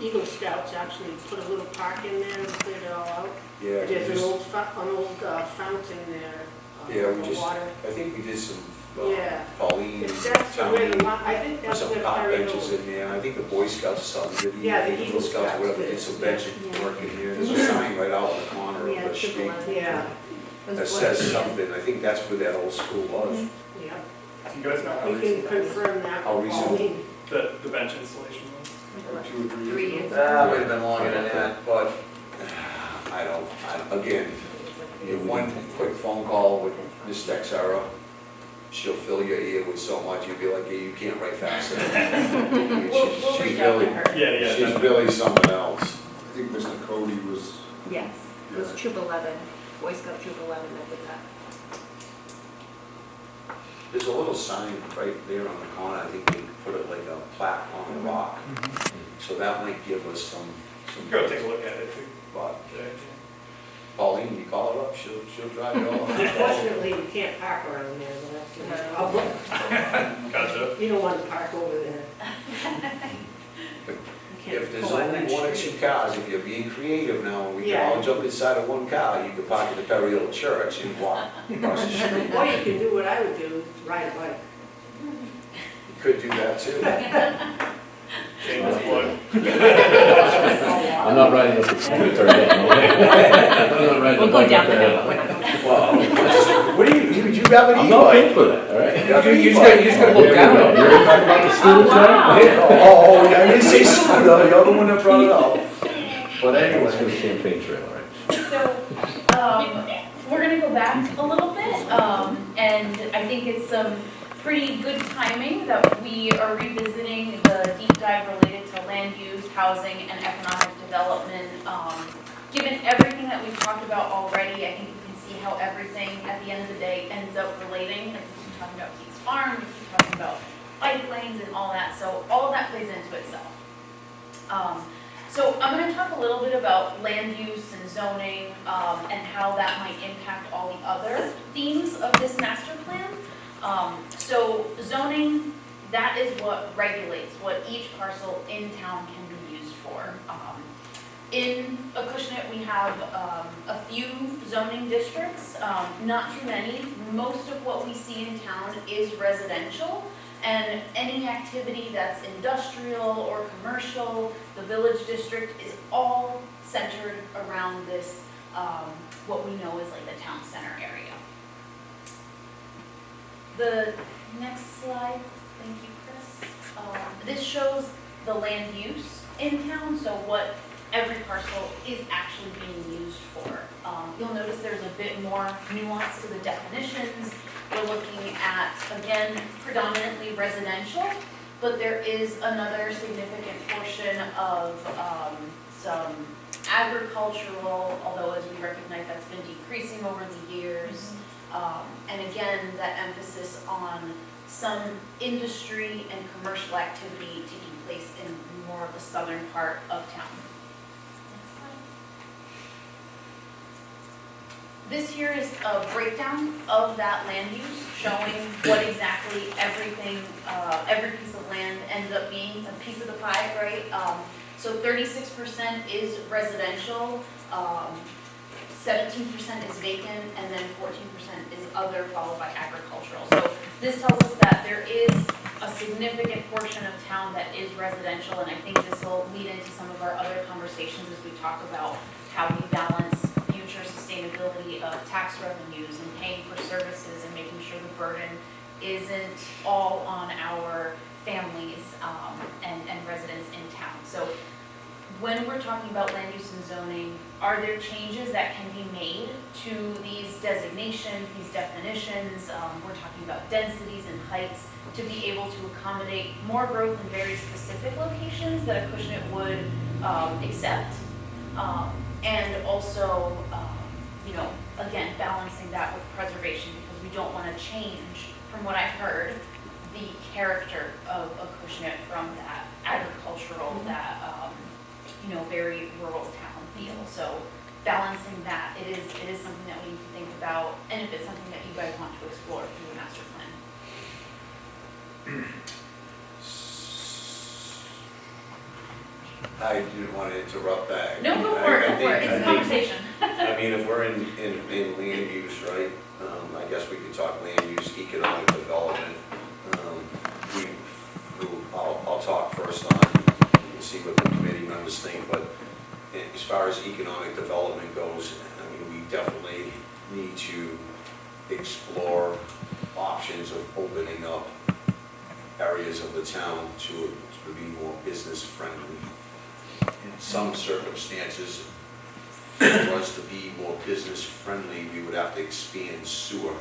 Eagle Scouts actually put a little park in there and cleared it all out? Yeah, we There's an just, old, fountain there, yeah, we for just, water. I think we did some, Yeah. Pauline, If that's town where the, meeting, I think put that's some where park Perry Hill. benches in there, I think the Boy Scouts or something, did Yeah, the the Eagle Eagle Scouts, or whatever, Scouts did some did. bench Yeah. work in here, there's a sign right out in the corner Yeah, of the it's street Yeah, that says something, I think that's where that old school was. yeah. Do you guys know how We can recent confirm that How with recent? Pauline. the bench installation was? Like 2 or 3 years 3 ago. years. Ah, might have been longer than that, but again, one quick phone call with Miss Texera, she'll fill your ear with so much, you'll be like, yeah, you can't write fast enough. We'll She's reach out to really, her. Yeah, she's really something else. I think Mr. Cody was, Yes, it was Troop 11, Boy Scout Troop 11 that did that. There's a little sign right there on the corner, I think they put it like a plaque on a rock, so that might give us some. Go take a look at it. But Pauline, you call her up, she'll drive you all around. Unfortunately, you can't park around there, but that's the problem. Gotcha. You don't want to park over there. You can't If there's pull out only that one or street. two cars, if you're being creative now, we can Yeah. all jump inside of one car, you can park at the Perry Hill Church and walk across the street. Or you can do what I would do, ride a bike. You could do that too. Shameless plug. I'm not riding up the cemetery yet, no way. I'm not riding We'll the go bike down up the there. hill, but we're not going. Well, what do you have an I'm not e-bike? paying for that, all right? You have an You e-bike. just gotta look down on it. You're talking about the students now? Oh, I didn't say scooter, you're the one that brought it up. But Let's go anyway, to Campaign Trail, all right? So, we're gonna go back a little bit, and I think it's some pretty good timing that we are revisiting the deep dive related to land use, housing, and economic development. Given everything that we've talked about already, I think you can see how everything at the end of the day ends up relating. Like we keep talking about Keats Farm, we keep talking about bike lanes and all that, so all of that plays into itself. So I'm going to talk a little bit about land use and zoning and how that might impact all the other themes of this master plan. So zoning, that is what regulates what each parcel in town can be used for. In Acushnet, we have a few zoning districts, not too many. Most of what we see in town is residential. And any activity that's industrial or commercial, the village district is all centered around this, what we know is like the town center area. The next slide, thank you, Chris. This shows the land use in town, so what every parcel is actually being used for. You'll notice there's a bit more nuance to the definitions. We're looking at, again, predominantly residential, but there is another significant portion of some agricultural, although as we recognize that's been decreasing over the years. And again, that emphasis on some industry and commercial activity taking place in more of the southern part of town. This here is a breakdown of that land use, showing what exactly everything, every piece of land ends up being, a piece of the pie, right? So 36% is residential, 17% is vacant, and then 14% is other, followed by agricultural. So this tells us that there is a significant portion of town that is residential, and I think this will lead into some of our other conversations as we talk about how we balance future sustainability of tax revenues and paying for services and making sure the burden isn't all on our families and residents in town. So when we're talking about land use and zoning, are there changes that can be made to these designations, these definitions? We're talking about densities and heights to be able to accommodate more growth in very specific locations that Acushnet would accept. And also, again, balancing that with preservation, because we don't want to change, from what I've heard, the character of Acushnet from that agricultural, that, very rural town feel. So balancing that, it is something that we need to think about, and if it's something that you guys want to explore through the master plan. I didn't want to interrupt that. No, go for it, it's a conversation. I mean, if we're in land use, right, I guess we could talk land use, economic development. I'll talk first on, we'll see what the committee members think, but as far as economic development goes, I mean, we definitely need to explore options of opening up areas of the town to be more business friendly. In some circumstances, for us to be more business friendly, we would have to expand sewer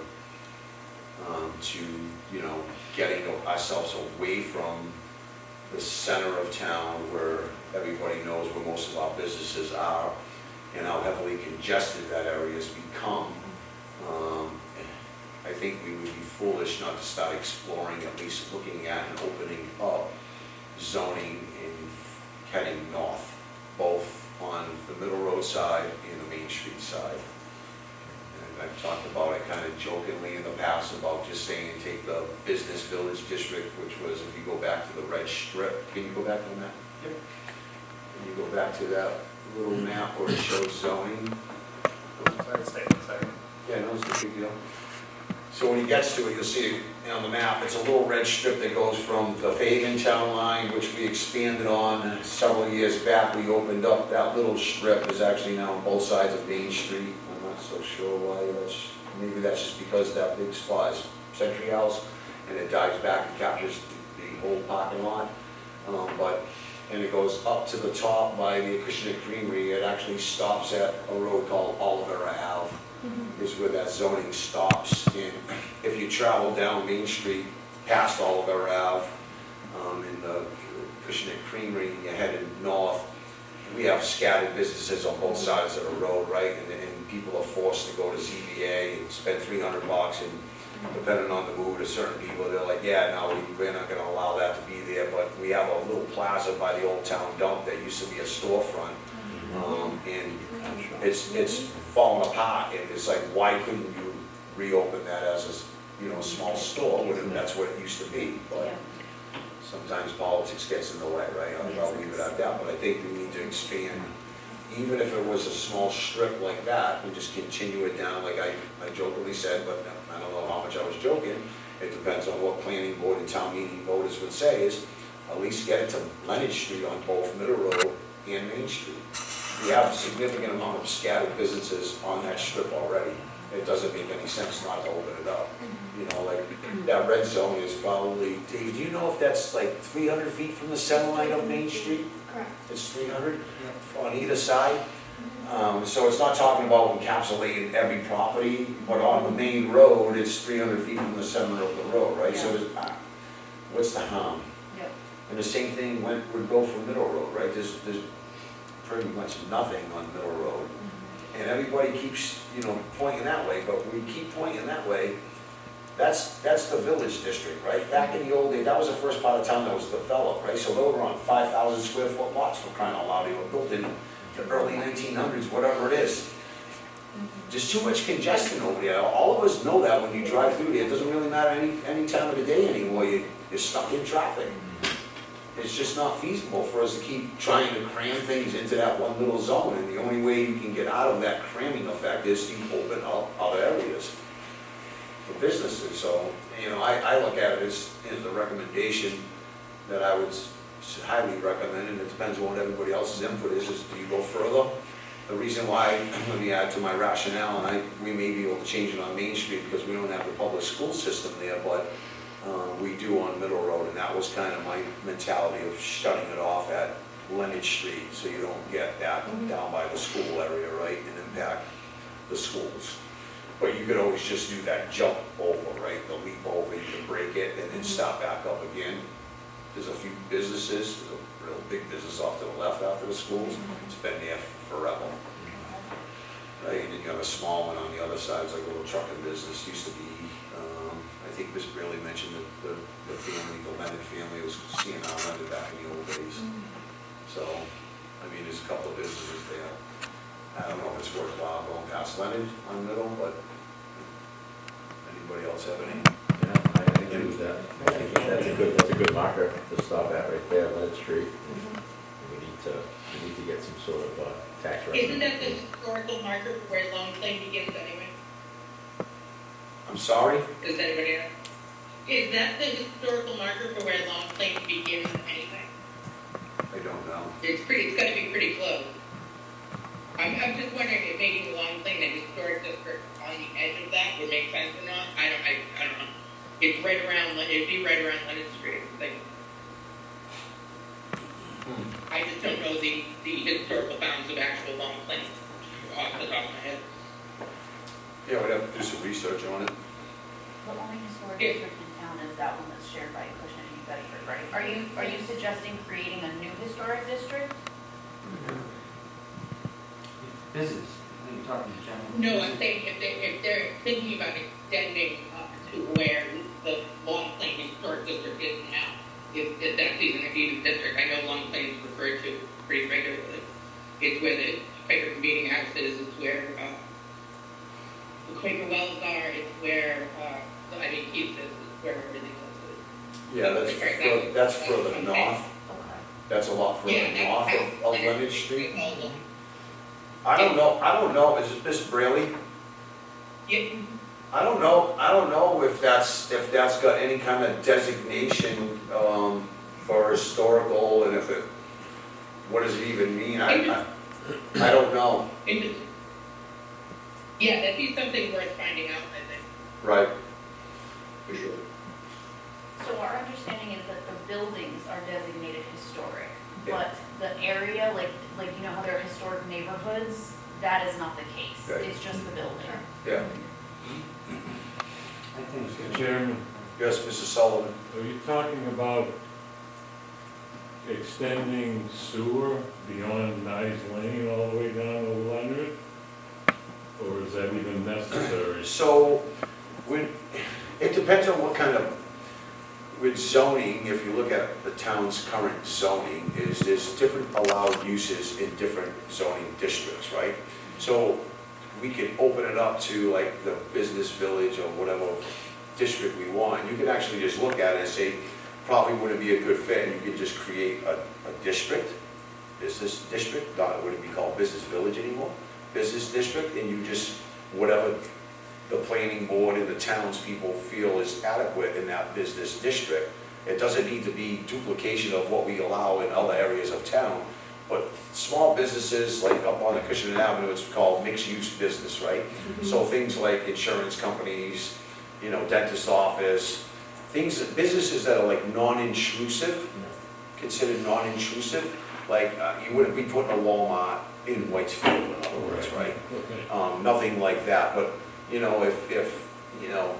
to, getting ourselves away from the center of town where everybody knows where most of our businesses are and how heavily congested that area has become. I think we would be foolish not to start exploring, at least looking at and opening up zoning in heading north, both on the Middle Road side and the Main Street side. And I've talked about it kind of jokingly in the past about just saying take the business village district, which was, if you go back to the red strip, can you go back to the map? Yep. Can you go back to that little map where it shows zoning? Yeah, no, it's a big deal. So when he gets to it, you'll see it on the map, it's a little red strip that goes from the Fagan town line, which we expanded on several years back. We opened up that little strip, is actually now on both sides of Main Street. I'm not so sure why, maybe that's just because that big spot is Century House, and it dives back and captures the whole parking lot. And it goes up to the top by the Acushnet Creamery. It actually stops at a road called Oliver Ave. Is where that zoning stops. And if you travel down Main Street past Oliver Ave, in the Acushnet Creamery, and you're headed north, we have scattered businesses on both sides of the road, right? And people are forced to go to ZBA and spend $300, and depending on the mood of certain people, they're like, yeah, no, we're not gonna allow that to be there, but we have a little plaza by the old town dump that used to be a storefront. And it's falling apart, and it's like, why couldn't you reopen that as a small store when that's what it used to be? But sometimes politics gets in the way, right? I'll leave it at that, but I think we need to expand, even if it was a small strip like that, and just continue it down, like I jokingly said, but I don't know how much I was joking. It depends on what planning board and town meeting voters would say, is at least get it to Leonard Street on both Middle Road and Main Street. We have a significant amount of scattered businesses on that strip already. It doesn't make any sense not to open it up. That red zone is probably, Dave, do you know if that's like 300 feet from the center line of Main Street? Correct. It's 300 on either side? So it's not talking about encapsulating every property, but on the main road, it's 300 feet from the center of the road, right? So there's, what's the harm? Yep. And the same thing would go for Middle Road, right? There's pretty much nothing on Middle Road. And everybody keeps, pointing that way, but we keep pointing that way. That's the village district, right? Back in the old days, that was the first part of town that was developed, right? So they were on 5,000 square foot lots, for crying out loud. They were built in the early 1900s, whatever it is. There's too much congestion over there. All of us know that when you drive through there. It doesn't really matter any time of the day anymore. You're stuck in traffic. It's just not feasible for us to keep trying to cram things into that one little zone. And the only way you can get out of that cramming effect is to open up other areas for businesses. So, I look at it as a recommendation that I would highly recommend, and it depends on what everybody else's input is do you go further? The reason why, let me add to my rationale, and we may be able to change it on Main Street because we don't have the public school system there, but we do on Middle Road, and that was kind of my mentality of shutting it off at Leonard Street, so you don't get that down by the school area, right, and impact the schools. But you could always just do that jump over, right, the leap over, you can break it and then start back up again. There's a few businesses, there's a real big business off to the left after the schools, it's been there forever. Right, and then you have a small one on the other side, it's like a little trucking business, used to be, I think Miss Brayley mentioned that the family, the Leonard family was C&R Leonard back in the old days. So, I mean, there's a couple of businesses there. I don't know if it's worthwhile going past Leonard on Middle, but anybody else have any? Yeah, I agree with that. I think that's a good marker to stop at right there, Leonard Street. We need to get some sort of tax revenue. Isn't that the historical marker for where Long Plain begins anyway? I'm sorry? Does anybody know? Is that the historical marker for where Long Plain begins anything? I don't know. It's gotta be pretty close. I'm just wondering if making Long Plain a historic district on the edge of that would make sense or not. I don't know. It's right around, it'd be right around Leonard Street. Like, I just don't know the historical bounds of actual Long Plain off the top of my head. Yeah, we'd have to do some research on it. The only historic district in town is that one that's shared by Acushnet and Bedford, right? Are you suggesting creating a new historic district? Business, are you talking general? No, I'm saying if they're thinking about extending up to where the Long Plain Historic District is now, if that's even a district, I know Long Plain is referred to pretty regularly. It's where the Quaker Meeting House is, it's where the Quaker Wells are, it's where, Keith's is, it's where everything else is. Yeah, that's further north. Okay. That's a lot further Yeah, north that's- of Leonard Street. Also, I don't know, is Miss Brayley? yeah, I don't know if that's got any kind of designation, for historical, and if it, what does it even mean? I don't know. yeah, that'd be something worth finding out, I think, Right. for sure. So our understanding is that the buildings are designated historic, Yeah. but the area, like you know how there are historic neighborhoods, that is not the case. Right. It's just the building. Yeah. I think Mr. Chairman, Yes, Mrs. Sullivan. are you talking about extending sewer beyond Nice Lane all the way down to Leonard? Or is that even necessary? So, it depends on what kind of, with zoning, if you look at the town's current zoning, there's different allowed uses in different zoning districts, right? So, we can open it up to like the business village or whatever district we want. You can actually just look at it and say, probably wouldn't be a good fit, and you can just create a district, business district, not, it wouldn't be called business village anymore, business district, and you just, whatever the planning board and the townspeople feel is adequate in that business district. It doesn't need to be duplication of what we allow in other areas of town, but small businesses, like up on the Acushnet Avenue, it's called mixed-use business, right? So things like insurance companies, you know, dentist office, businesses that are like non-intrusive, considered non-intrusive, like you wouldn't be putting a Walmart in Whitesfield, in other words, right? Okay. Nothing like that, but, you know, if you know,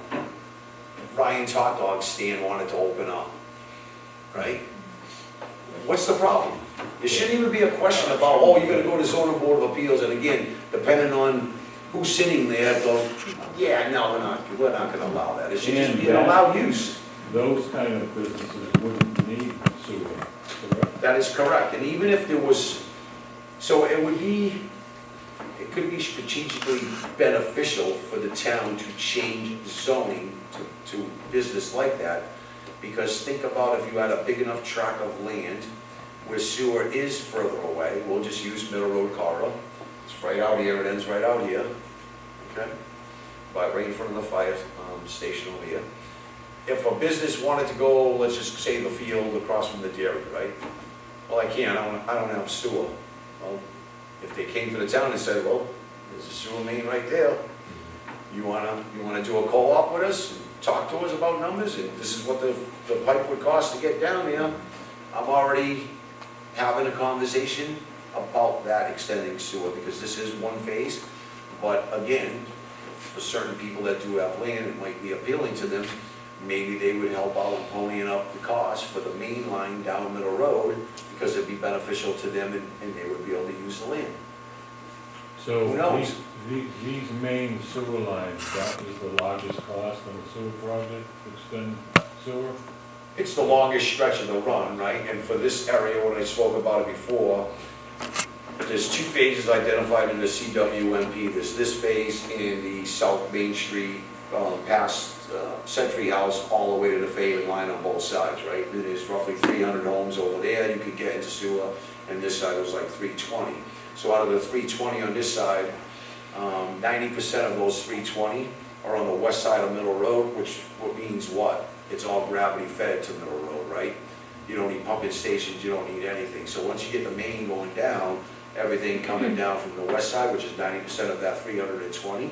Ryan's hot dog stand wanted to open up, right? What's the problem? It shouldn't even be a question about, oh, you're gonna go to zoning board of appeals, and again, depending on who's sitting there, go, yeah, no, we're not gonna allow that. It should just be an allowed use. Those kind of businesses wouldn't need sewer, correct? That is correct, and even if there was, so it could be strategically beneficial for the town to change zoning to business like that, because think about if you had a big enough tract of land where sewer is further away, we'll just use Middle Road corridor, it's right out here, it ends right out here, okay? Right in front of the fire station over here. If a business wanted to go, let's just say the field across from the dairy, right? Well, I can't, I don't have sewer. Well, if they came to the town and said, well, there's a sewer main right there, you wanna do a co-op with us, and talk to us about numbers, and this is what the pipe would cost to get down there, I'm already having a conversation about that extending sewer, because this is one phase. But again, for certain people that do have land, it might be appealing to them. Maybe they would help out with ponying up the cost for the main line down Middle Road, because it'd be beneficial to them and they would be able to use the land. So Who knows? these main sewer lines, that is the largest cost on the sewer project, to extend sewer? It's the longest stretch of the run, right? And for this area, when I spoke about it before, there's two phases identified in the CWMP. There's this phase in the South Main Street, past Century House, all the way to the Faven line on both sides, right? And there's roughly 300 homes over there you could get into sewer, and this side was like 320. So out of the 320 on this side, 90% of those 320 are on the west side of Middle Road, which means what? It's all gravity fed to Middle Road, right? You don't need pumping stations, you don't need anything. So once you get the main going down, everything coming down from the west side, which is 90% of that 320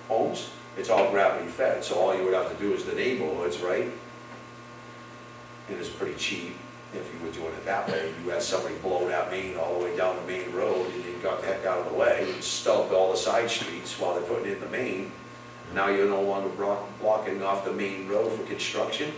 homes, it's all gravity fed. So all you would have to do is the neighborhoods, right? And it's pretty cheap if you were doing it that way. You had somebody blow that main all the way down the main road, and you got the heck out of the way and stubbed all the side streets while they're putting in the main. Now you're no longer blocking off the main road for construction,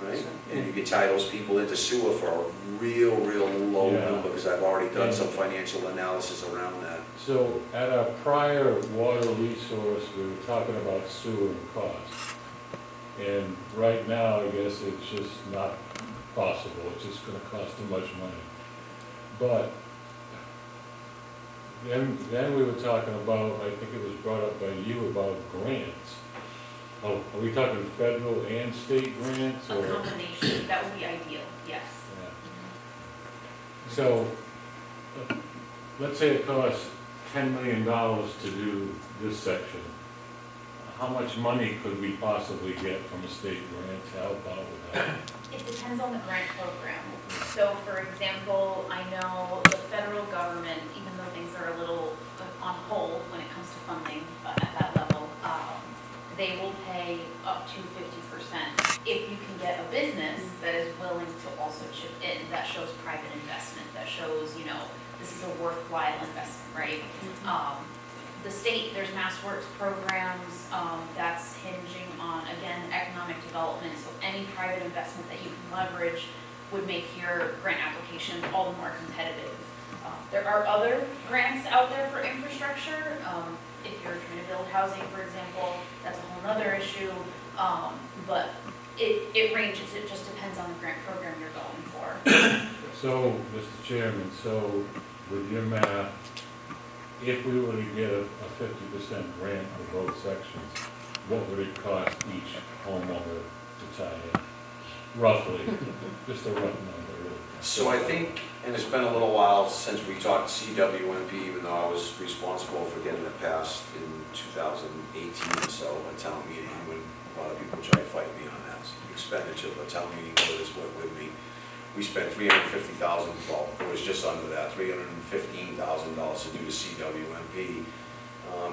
right? And you can tie those people into sewer for a real low Yeah. number, because I've already done some financial analysis around that. So at our prior water resource, we were talking about sewer and cost. And right now, I guess it's just not possible, it's just gonna cost too much money. But then we were talking about, I think it was brought up by you, about grants. Oh, are we talking federal and state grants, A or? combination, that would be ideal, yes. Yeah. So, let's say it costs $10 million to do this section. How much money could we possibly get from a state grant to help out with that? It depends on the grant program. So for example, I know the federal government, even though things are a little on hold when it comes to funding at that level, they will pay up to 50% if you can get a business that is willing to also chip in. That shows private investment, that shows, you know, this is a worthwhile investment, right? The state, there's Mass Works programs, that's hinging on, again, economic development, so any private investment that you can leverage would make your grant application all the more competitive. There are other grants out there for infrastructure. If you're trying to build housing, for example, that's a whole other issue. But it ranges, it just depends on the grant program you're going for. So, Mr. Chairman, so with your math, if we were to get a 50% grant for both sections, what would it cost each homeowner to tie in? Roughly, just a rough number, really. So I think, and it's been a little while since we talked CWMP, even though I was responsible for getting it passed in 2018 or so, a town meeting, when a lot of people try to fight me on that expenditure, but town meeting voters went with me. We spent $350,000, well, it was just under that, $315,000 to do the CWMP.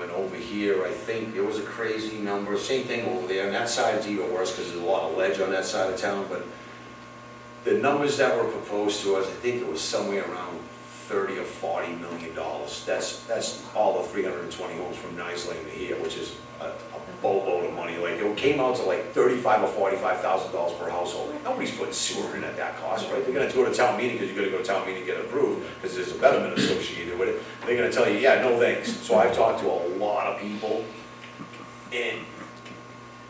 And over here, I think it was a crazy number, same thing over there, and that side is even worse because there's a lot of ledge on that side of town, but the numbers that were proposed to us, I think it was somewhere around 30 or 40 million dollars. That's all the 320 homes from Nice Lane to here, which is a boatload of money. Like, it came out to like $35,000 or $45,000 per household. Nobody's putting sewer in at that cost, right? They're gonna go to town meeting because you're gonna go to town meeting and get it approved because there's a betterment associated with it. They're gonna tell you, yeah, no thanks. So I've talked to a lot of people, and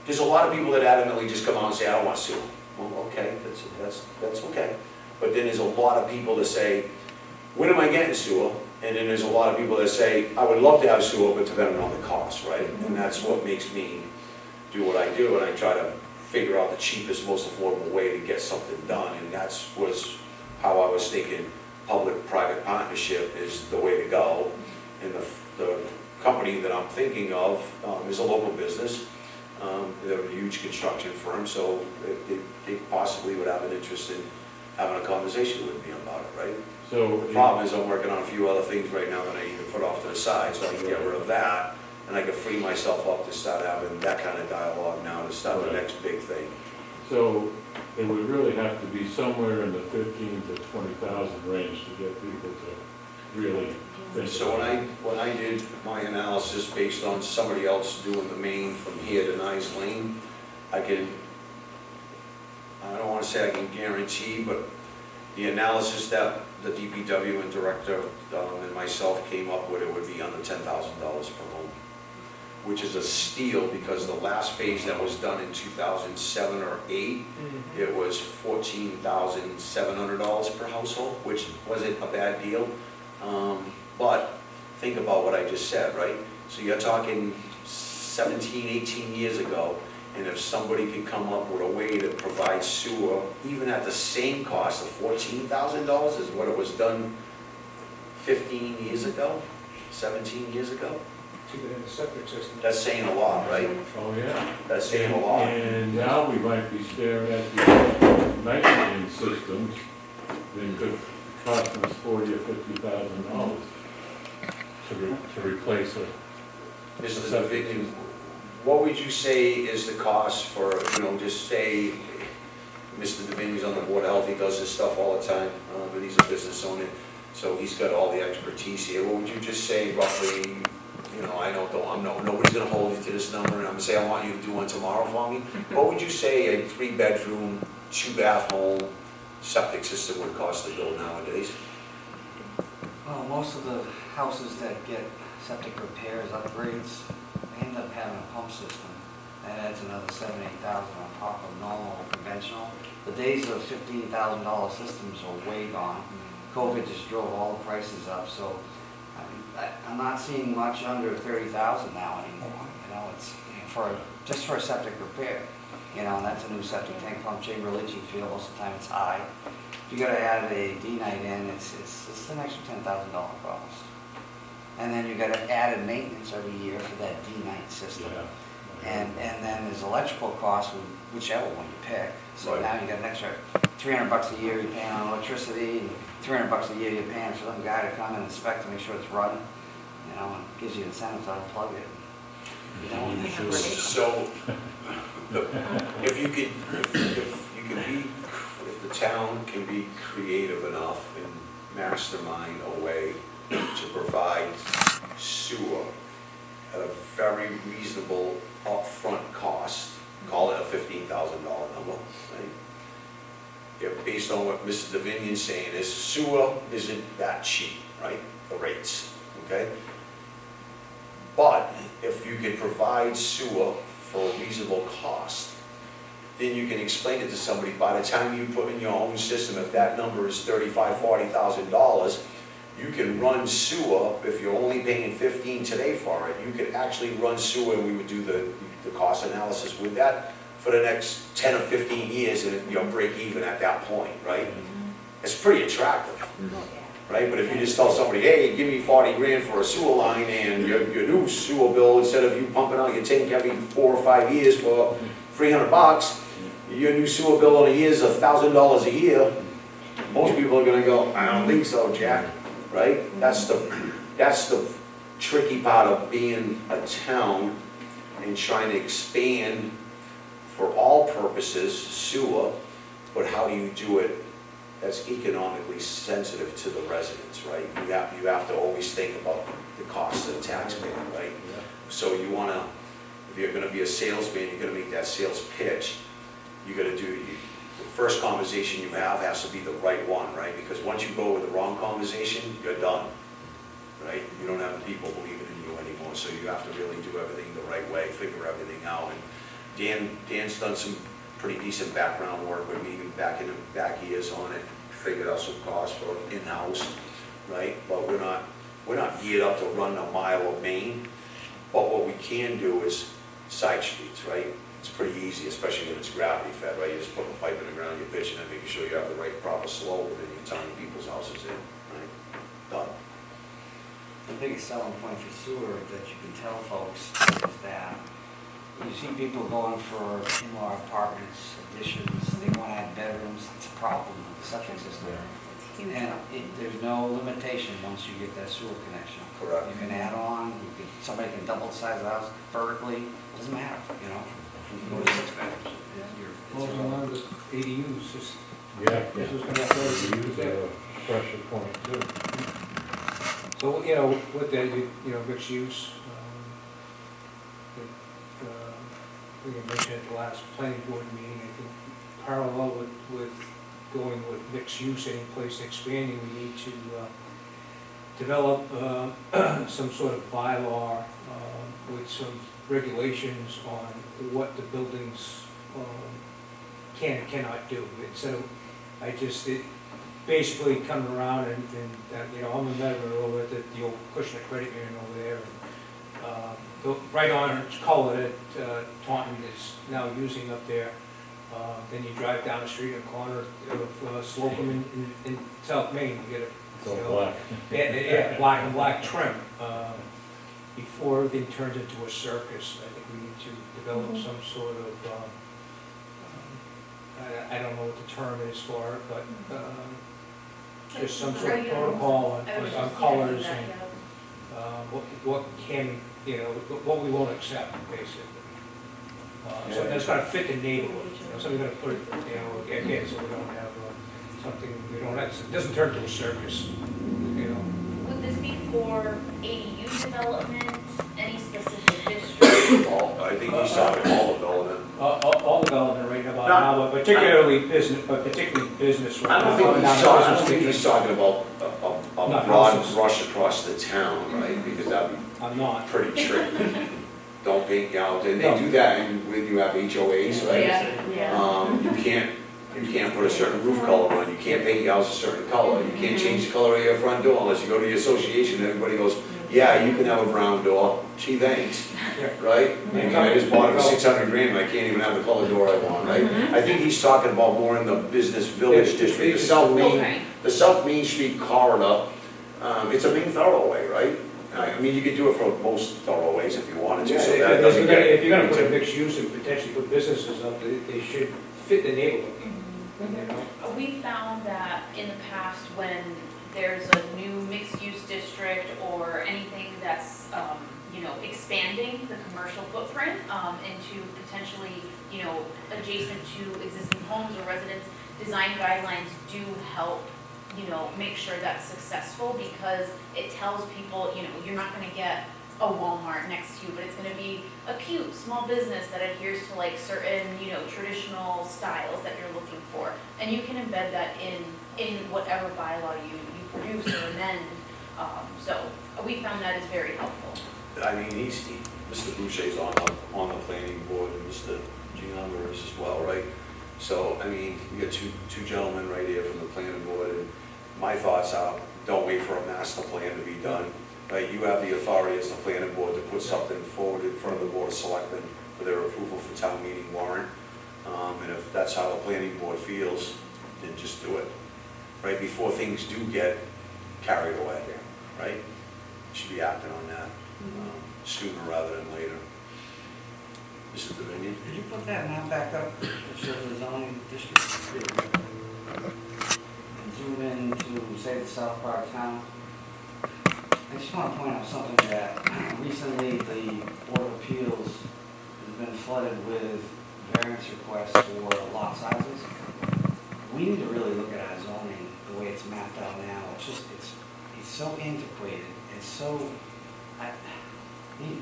there's a lot of people that adamantly just come out and say, I don't want sewer. Well, okay, that's okay. But then there's a lot of people that say, when am I getting sewer? And then there's a lot of people that say, I would love to have sewer, but depending on the cost, right? And that's what makes me do what I do, and I try to figure out the cheapest, most affordable way to get something done, and was how I was thinking public-private partnership is the way to go. And the company that I'm thinking of is a local business. They're a huge construction firm, so they possibly would have an interest in having a conversation with me about it, right? So the problem is I'm working on a few other things right now that I need to put off to the side, so I can get rid of that, and I can free myself up to start having that kind of dialogue now to start the next big thing. So it would really have to be somewhere in the 15 to 20,000 range to get people to really think. So when I did my analysis based on somebody else doing the main from here to Nice Lane, I don't want to say I can guarantee, but the analysis that the DPW and director and myself came up with, it would be under $10,000 per home, which is a steal because the last phase that was done in 2007 or 8, it was $14,700 per household, which wasn't a bad deal. But think about what I just said, right? So you're talking 17, 18 years ago, and if somebody could come up with a way to provide sewer, even at the same cost of $14,000 is what it was done 15 years ago, 17 years ago. Keep it in the septic system. That's saying a lot, right? Oh, yeah. That's saying a lot. And now we might be staring at the nitrogen systems that could cost us $40,000 or $50,000 to replace it. Mr. Davidian, what would you say is the cost for, just say, Mr. Davidian's on the Board of Health, he does this stuff all the time, and he's a business owner, so he's got all the expertise here. What would you just say roughly, nobody's gonna hold you to this number, and I'm gonna say I want you to do one tomorrow for me. What would you say a 3-bedroom, 2-bath home septic system would cost to build nowadays? Well, most of the houses that get septic repairs, upgrades, they end up having a pump system. That adds another $7,000-8,000 on top of normal or conventional. The days of $15,000 systems are way gone. COVID just drove all the prices up, so I'm not seeing much under $30,000 now anymore. It's just for a septic repair. And that's a new septic tank, pump chamber, leaching field. Most of the time it's high. If you got to add a D-night in, it's an extra $10,000 cost. And then you got to add a maintenance every year for that D-night system. Yeah. And then there's electrical costs, whichever one you pick. So Right. now you got an extra $300 a year you're paying on electricity, and $300 a year you're paying for some guy to come and inspect to make sure it's running. And it gives you incentive to unplug it. So, if the town can be creative enough and mastermind a way to provide sewer at a very reasonable upfront cost, call it a $15,000 number, right? If based on what Mr. Davinian's saying is sewer isn't that cheap, right? The rates, okay? But if you can provide sewer for a reasonable cost, then you can explain it to somebody. By the time you put in your own system, if that number is $35,000, $40,000, you can run sewer. If you're only paying $15,000 today for it, you could actually run sewer, and we would do the cost analysis with that for the next 10 or 15 years, and you'll break even at that point, right? It's pretty attractive. Right, but if you just tell somebody, hey, give me 40 grand for a sewer line, and your new sewer bill, instead of you pumping out your tank every 4 or 5 years for $300, your new sewer bill in a year is $1,000 a year, most people are gonna go, I don't think so, Jack, right? That's the tricky part of being a town and trying to expand for all purposes sewer, but how do you do it that's economically sensitive to the residents, right? You have to always think about the cost of the taxpayer, right? So if you're gonna be a salesman, you're gonna make that sales pitch, the first conversation you have has to be the right one, right? Because once you go with the wrong conversation, you're done, right? You don't have the people believing in you anymore, so you have to really do everything the right way, figure everything out. And Dan's done some pretty decent background work with me back in the back years on it, figured out some costs for in-house, right? But we're not geared up to run a mile of main, but what we can do is side streets, right? It's pretty easy, especially when it's gravity fed, right? You just put a pipe in the ground, you're pitching it, making sure you have the right proper slope, and then you're tying people's houses in, right? Done. The biggest selling point for sewer that you can tell folks is that you see people going for in-law apartments, additions, they want to add bedrooms. It's a problem with the septic system. And there's no limitation once you get that sewer connection. Correct. You can add on, somebody can double the size of the house vertically, doesn't matter, Go to 6 bedrooms. Closing on the ADUs, just, Yeah, this is gonna you use have a pressure point too. So, you know, with that, you know, mixed use, we mentioned at the last planning board meeting, I think parallel with going with mixed use, any place expanding, we need to develop some sort of bylaw with some regulations on what the buildings can and cannot do. Instead of, it basically coming around and you know, I'm a member over at the old Acushnet Credit Union over there. Right on color that Taunton is now using up there. Then you drive down the street in the corner of Slocum in South Main, you get a, It's you all know, black. yeah, black and black trim. Before everything turns into a circus, I think we need to develop some sort of, I don't know what the term is for it, but just some sort of protocol on colors and what can, you know, what we won't accept, basically. So that's gotta fit the neighborhood, you know, so we're gonna put it, you know, again, so we don't have something, we don't have, it doesn't turn to a circus, you know. Would this be for ADU development, any specific district? I think he's talking all development. All development right about now, but particularly business, right I now. don't think he's talking about a Not broad houses. brush across the town, right? Because that'd be I'm not. pretty tricky. Don't paint, you know, and they do that when you have HOAs, right? Yeah. You can't put a certain roof color on, you can't paint your house a certain color, you can't change the color of your front door unless you go to the association, and everybody goes, yeah, you can have a brown door, gee, thanks, right? And I just bought it for 600 grand, and I can't even have the color door I want, right? I think he's talking about more in the business village district, the South Main Street corridor, it's a main thoroughway, right? I mean, you could do it for most thoroughways if you wanted to, so that doesn't get. If you're gonna put a mixed use and potentially put businesses up, they should fit the neighborhood. You know? We found that in the past, when there's a new mixed-use district or anything that's, you know, expanding the commercial footprint into potentially, you know, adjacent to existing homes or residents, design guidelines do help, you know, make sure that's successful, because it tells people, you know, you're not gonna get a Walmart next to you, but it's gonna be a cute small business that adheres to like certain, you know, traditional styles that you're looking for. And you can embed that in whatever bylaw you produce or amend. So we found that is very helpful. I mean, Mr. Boucher's on the planning board, and Mr. Gianna is as well, right? So, I mean, we got two gentlemen right here from the planning board, and my thoughts are, don't wait for a master plan to be done, right? You have the authority as the planning board to put something forward in front of the board of selectmen for their approval for town meeting warrant. And if that's how the planning board feels, then just do it, right? Before things do get carried away, right? You should be acting on that sooner rather than later. Mrs. Dominion? Could you put that map back up that shows the zoning district? And zoom in to, say, the south part of town. I just want to point out something that recently the Board of Appeals has been flooded with variance requests for lot sizes. We need to really look at our zoning the way it's mapped out now. It's just, it's so antiquated. It's so,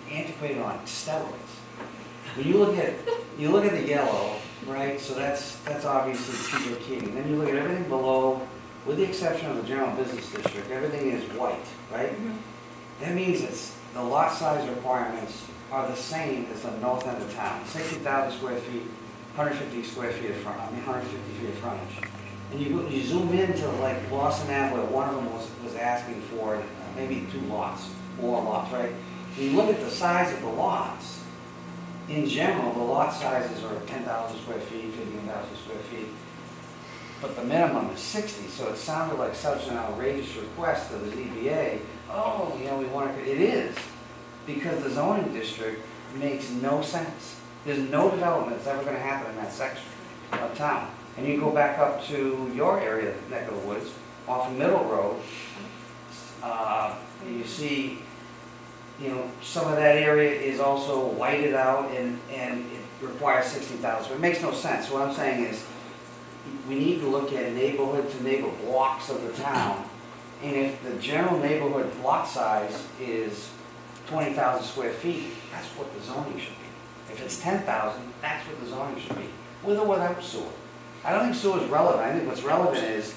antiquated on steroids. When you look at the yellow, right? So that's obviously Peter King. Then you look at everything below, with the exception of the general business district, everything is white, right? That means the lot size requirements are the same as the north end of town. 60,000 square feet, 150 square feet of front, 150 feet of frontage. And you zoom into like Boston Ave, where one of them was asking for maybe 2 lots, more lots, right? When you look at the size of the lots, in general, the lot sizes are 10,000 square feet, 15,000 square feet. But the minimum is 60, so it sounded like such an outrageous request to the ZBA. Oh, you know, we want to, it is, because the zoning district makes no sense. There's no development that's ever going to happen in that section of town. And you go back up to your area, neck of the woods, off of Middle Road, you see you know, some of that area is also whited out and it requires 60,000. It makes no sense. What I'm saying is, we need to look at neighborhood to neighbor blocks of the town. And if the general neighborhood lot size is 20,000 square feet, that's what the zoning should be. If it's 10,000, that's what the zoning should be, with or without sewer. I don't think sewer is relevant. I think what's relevant is,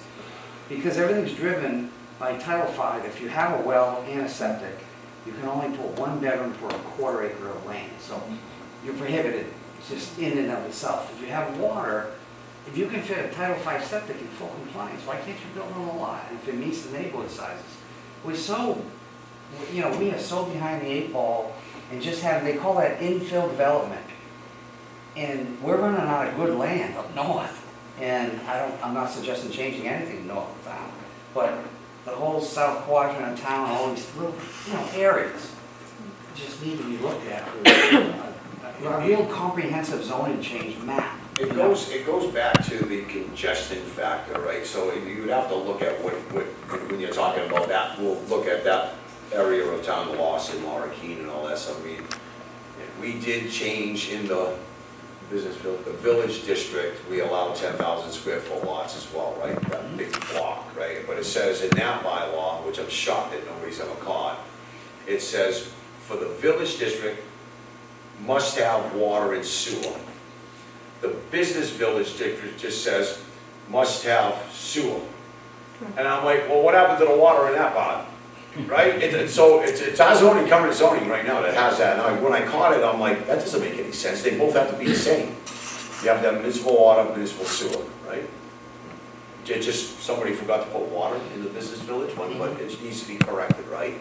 because everything's driven by Title V, if you have a well and a septic, you can only put 1 bedroom per quarter acre of land. So you're prohibited, just in and of itself. If you have water, if you can fit a Title V septic in full compliance, why can't you build on a lot? And if it meets the neighborhood sizes? We're so, you know, we are so behind the 8 ball and just have, they call that infill development. And we're running out of good land up north. And I'm not suggesting changing anything north of town, but the whole south quadrant of town, all these little, you know, areas just need to be looked at for a real comprehensive zoning change map. It goes back to the congestion factor, right? So you would have to look at what, when you're talking about that, we'll look at that area of town, Lawson, Lorraine, and all that stuff. I mean, we did change in the the village district, we allow 10,000 square foot lots as well, right? That big block, right? But it says in that bylaw, which I'm shocked that nobody's ever caught, it says for the village district, must have water and sewer. The business village district just says, must have sewer. And I'm like, well, what happened to the water in that part? Right? So it's our zoning, current zoning right now that has that. And when I caught it, I'm like, that doesn't make any sense. They both have to be the same. You have to have municipal water, municipal sewer, right? It just, somebody forgot to put water in the business village one, but it needs to be corrected, right?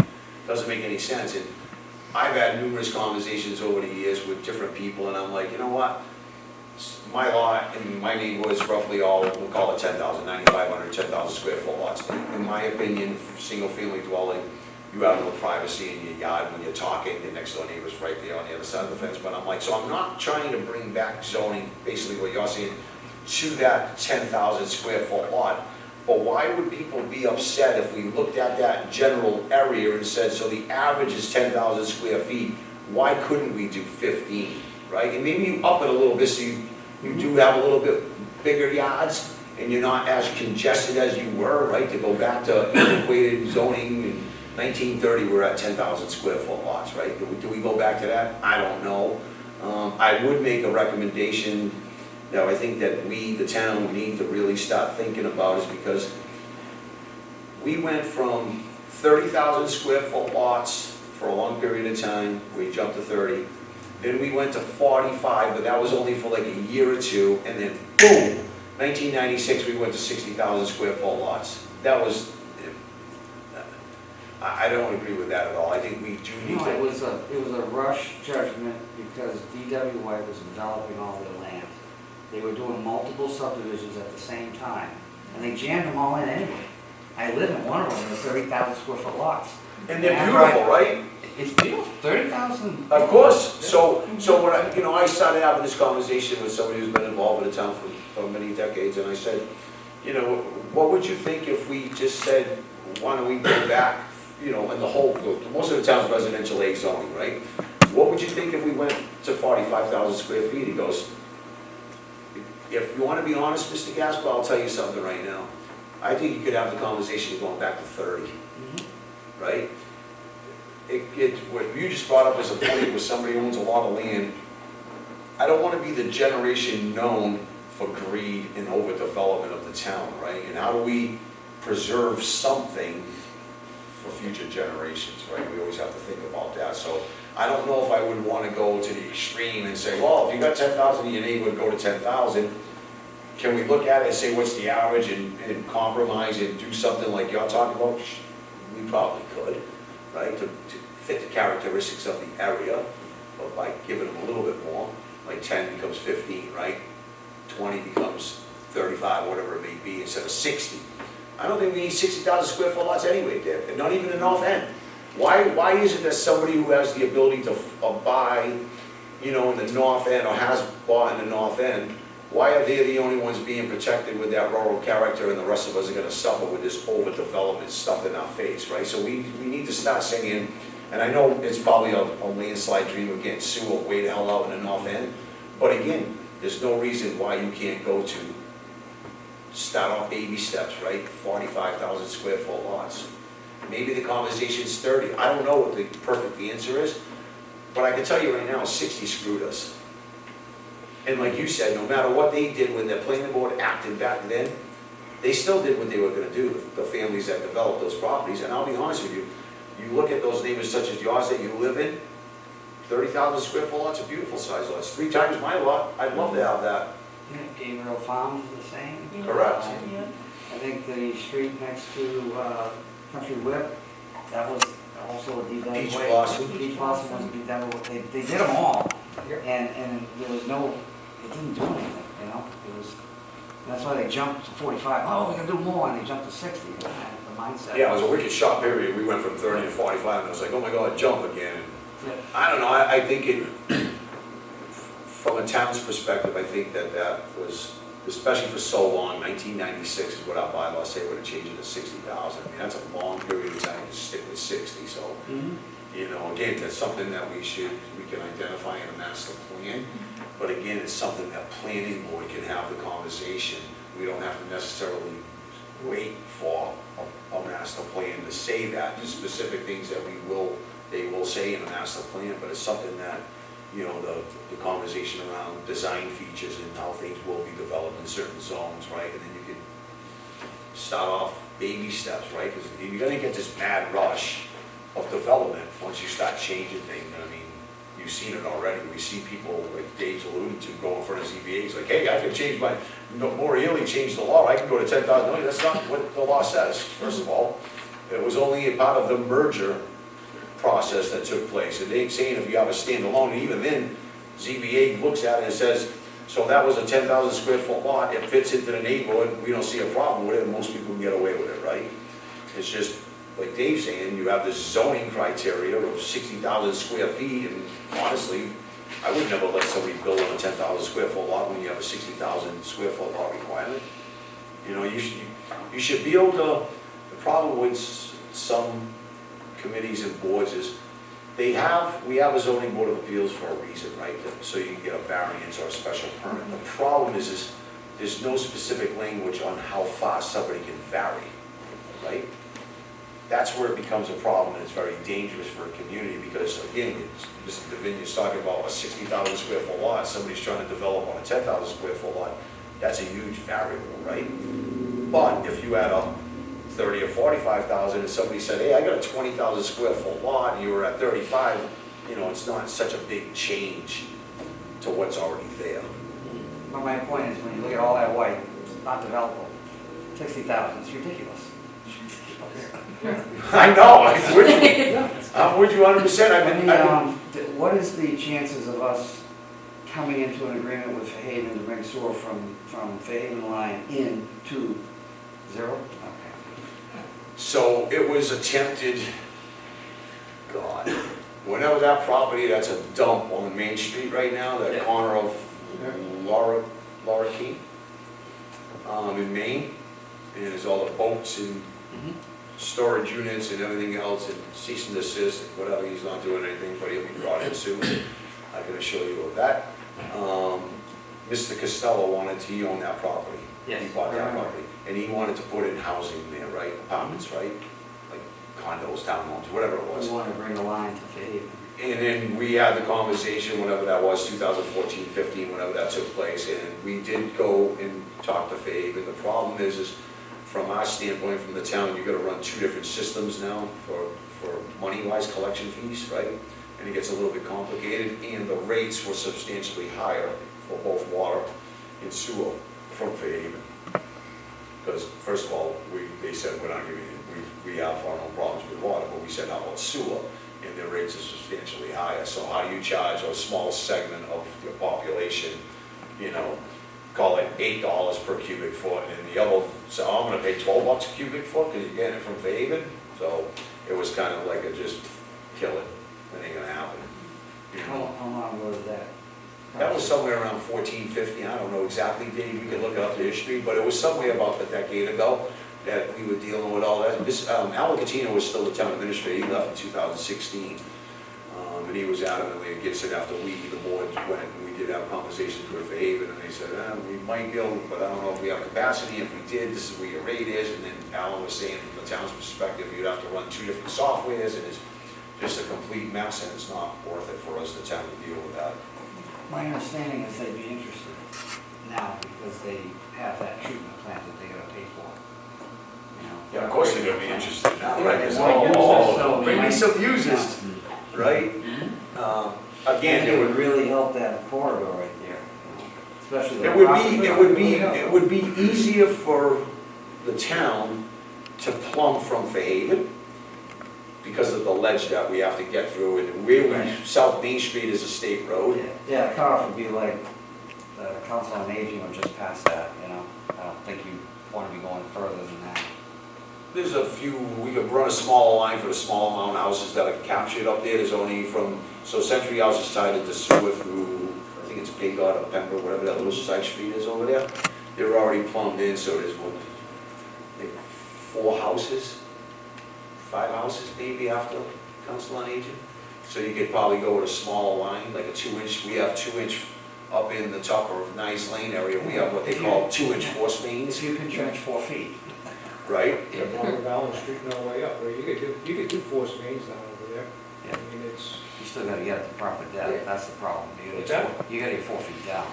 Doesn't make any sense. And I've had numerous conversations over the years with different people, and I'm like, you know what? My lot in my neighborhood is roughly all, we'll call it 10,000, 9,500, 10,000 square foot lots. In my opinion, single family dwelling, you have no privacy in your yard when you're talking, the next door neighbor's right there on the other side of the fence. But I'm like, so I'm not trying to bring back zoning, basically what you're saying, to that 10,000 square foot lot. But why would people be upset if we looked at that general area and said, so the average is 10,000 square feet, why couldn't we do 15, right? And maybe you up it a little bit so you do have a little bit bigger yards and you're not as congested as you were, right? To go back to antiquated zoning in 1930, we're at 10,000 square foot lots, right? Do we go back to that? I don't know. I would make a recommendation that I think that we, the town, need to really start thinking about, is because we went from 30,000 square foot lots for a long period of time, we jumped to 30, then we went to 45, but that was only for like a year or two, and then boom, 1996 we went to 60,000 square foot lots. That was, I don't agree with that at all. I think we do need to. It was a rush judgment because DWI was developing all their land. They were doing multiple subdivisions at the same time, and they jammed them all in anyway. I live in one of them, they're 30,000 square foot lots. And they're beautiful, right? It's beautiful, 30,000. Of course. So when I started having this conversation with somebody who's been involved with the town for many decades, and I said, what would you think if we just said, why don't we go back, in the whole, most of the town's residential A zoning, right? What would you think if we went to 45,000 square feet? He goes, if you want to be honest, Mr. Gaspar, I'll tell you something right now. I think you could have the conversation going back to 30, right? What you just brought up as a point where somebody owns a lot of land. I don't want to be the generation known for greed and overdevelopment of the town, right? And how do we preserve something for future generations, right? We always have to think about that. So I don't know if I would want to go to the extreme and say, well, if you got 10,000 in your neighborhood, go to 10,000. Can we look at it and say what's the average and compromise and do something like you're talking about? We probably could, right? To fit the characteristics of the area, but by giving them a little bit more, like 10 becomes 15, right? 20 becomes 35, whatever it may be, instead of 60. I don't think we need 60,000 square foot lots anyway, Dave, and not even the north end. Why is it that somebody who has the ability to buy, in the north end or has bought in the north end, why are they the only ones being protected with that rural character and the rest of us are going to suffer with this overdevelopment stuff in our face, right? So we need to start saying, And I know it's probably a landslide dream of getting sewer way the hell out in the north end, but again, there's no reason why you can't go to start off baby steps, right? 45,000 square foot lots. Maybe the conversation's 30. I don't know what the perfect answer is, but I can tell you right now, 60 screwed us. And like you said, no matter what they did when the planning board acted back then, they still did what they were gonna do, the families that developed those properties. And I'll be honest with you, you look at those neighbors such as yours that you live in, 30,000 square foot lots are beautiful size lots. 3 times my lot, I'd love to have that. Gabriel Farms is the same. Correct. I think the street next to Country Whip, that was also a DW. Peach Blossom. Peach Blossom was a DW. They did them all, and there was no, it didn't do anything, you know? It was, that's why they jumped to 45. Oh, we can do more, and they jumped to 60. The mindset. Yeah, it was a wicked short period. We went from 30 to 45, and it was like, oh my God, jump again. And I don't know, I think it, from a town's perspective, I think that was, especially for so long, 1996 is what our bylaws say, we're gonna change it to 60,000. I mean, that's a long period of time to stick with 60, so, you know, again, that's something that we can identify in a master plan, but again, it's something that planning board can have the conversation. We don't have to necessarily wait for a master plan to say that. There's specific things that they will say in a master plan, but it's something that, you know, the conversation around design features and how things will be developed in certain zones, right? And then you can start off baby steps, right? Because you're gonna get this mad rush of development once you start changing things. I mean, you've seen it already. We see people, like Dave's alluded to, go in front of ZBAs, like, hey, I can change my, Maura Healy changed the law, I can go to 10,000, no, that's not what the law says, first of all. It was only a part of the merger process that took place. And they're saying if you have a standalone, even then, ZBA looks at it and says, so that was a 10,000 square foot lot, it fits into the neighborhood, we don't see a problem with it, and most people can get away with it, right? It's just, like Dave's saying, you have this zoning criteria of 60,000 square feet, and honestly, I would never let somebody build on a 10,000 square foot lot when you have a 60,000 square foot lot requirement. You know, you should be able to, the problem with some committees and boards is we have a zoning board of appeals for a reason, right? So you can get a variance or a special permit. The problem is there's no specific language on how far somebody can vary, right? That's where it becomes a problem, and it's very dangerous for a community because, again, Mr. Davinia's talking about a 60,000 square foot lot, somebody's trying to develop on a 10,000 square foot lot, that's a huge variable, right? But if you had a 30 or 45,000 and somebody said, hey, I got a 20,000 square foot lot and you were at 35, you know, it's not such a big change to what's already there. But my point is, when you look at all that white, it's not developable. 60,000, it's ridiculous. I know, I'm with you 100%. What is the chances of us coming into an agreement with Fairhaven to bring sewer from Fairhaven line in to 0? Okay. So it was attempted, God, whenever that property, that's a dump on Main Street right now, that corner of Laura Key, in Maine, and there's all the boats and storage units and everything else, and cease and desist, and whatever, he's not doing anything, but he'll be brought in soon. I can assure you of that. Mr. Costello he owned that property. Yes. He bought that property, and he wanted to put in housing there, right, apartments, right? Like condos, townhomes, whatever it was. We want to bring the line to Fairhaven. And then we had the conversation, whenever that was, 2014, 15, whenever that took place, and we did go and talk to Fairhaven. The problem is from our standpoint, from the town, you've got to run 2 different systems now for money-wise collection fees, right? And it gets a little bit complicated, and the rates were substantially higher for both water and sewer from Fairhaven. Because first of all, they said we're not giving you, we have our own problems with water, but we said how about sewer? And their rates are substantially higher. So how do you charge a small segment of your population, you know, call it $8 per cubic foot, and the other, so I'm gonna pay $12 a cubic foot because you're getting it from Fairhaven? So it was kind of like a just kill it, it ain't gonna happen. You know? How long was that? That was somewhere around 14, 15, I don't know exactly, Dave, we can look it up the history, but it was somewhere about a decade ago. that we were dealing with all that. This, Alan Catino was still the town administrator, he left in 2016. And he was adamantly against it after we, the board, went and we did have conversations with Fairhaven, and they said, we might be able, but I don't know if we have capacity. If we did, this is where your rate is. And then Alan was saying from the town's perspective, you'd have to run 2 different softwares, and it's just a complete mess, and it's not worth it for us, the town, to deal with that. My understanding is they'd be interested now because they have that treatment plant that they gotta pay for. You know? Yeah, of course they're gonna be interested now, Yeah, right? they Because might use it, so they maybe might- some users, right? Again, And it would really help that corridor right there, you know, especially. the it would be easier for the town to plumb from Fairhaven because of the ledge that we have to get through, and where we, South Main Street is a state road. Yeah, the cutoff would be like, the Council on Aging would just pass that, you know? I don't think you want to be going further than that. There's a few, we could run a small line for the small amount of houses that are captured up there. There's only from, so Century House is tied into sewer through, I think it's Paygot or Pembroke, whatever that little side street is over there. They're already plumbed in, so there's what, I think 4 houses, 5 houses maybe after Council on Aging. So you could probably go with a small line, like a 2-inch, we have 2-inch up in the top of Nice Lane area, we have what they call 2-inch force mains. If you can trench 4 feet. Right? Yeah, down Valley Street and all the way up, right? You could do force mains down over there. Yeah. I mean, it's, You still gotta get it the proper depth, that's the problem. What's that? You gotta get 4 feet down,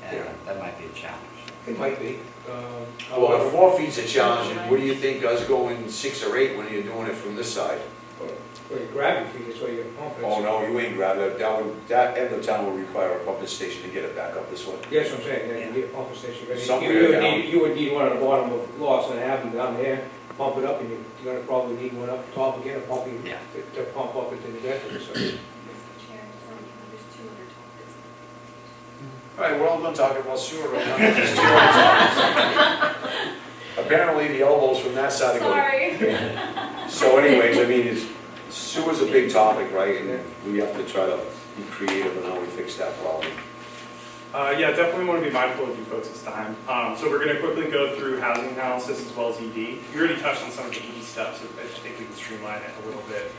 and Yeah. that might be a challenge. It might be. um. Well, if 4 feet's a challenge, what do you think us going 6 or 8 when you're doing it from this side? Well, your gravity feed is where you're pumping. Oh, no, you ain't grab that, that end of town will require a pumping station to get it back up this way. Yes, I'm saying, yeah, you need a pumping station. Somewhere down. You would need one at the bottom of Lawson Avenue down there, pump it up, and you're gonna probably need one up top again, a pumping, Yeah. to pump up into the deck, so. Mr. Chair, there's 2 other topics. All right, we're all done talking about sewer right now. Just 2 other topics. Apparently, the elbows from that side are going. Sorry. So anyways, I mean, sewer's a big topic, right? And we have to try to be creative in how we fix that problem. Yeah, definitely want to be mindful of you folks' time. So we're going to quickly go through housing analysis as well as ED. You already touched on some of the ED stuff, so I think we can streamline it a little bit.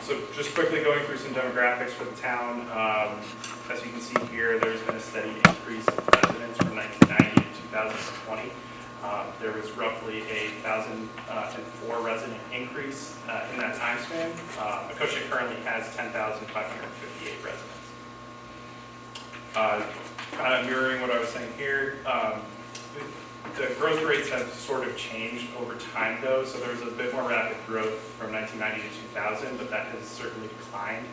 So just quickly going through some demographics for the town. As you can see here, there's been a steady increase of residents from 1990 to 2020. There was roughly a 1,004 resident increase in that time span. Acushnet currently has 10,558 residents. Kind of mirroring what I was saying here, the growth rates have sort of changed over time though, so there was a bit more rapid growth from 1990 to 2000, but that has certainly declined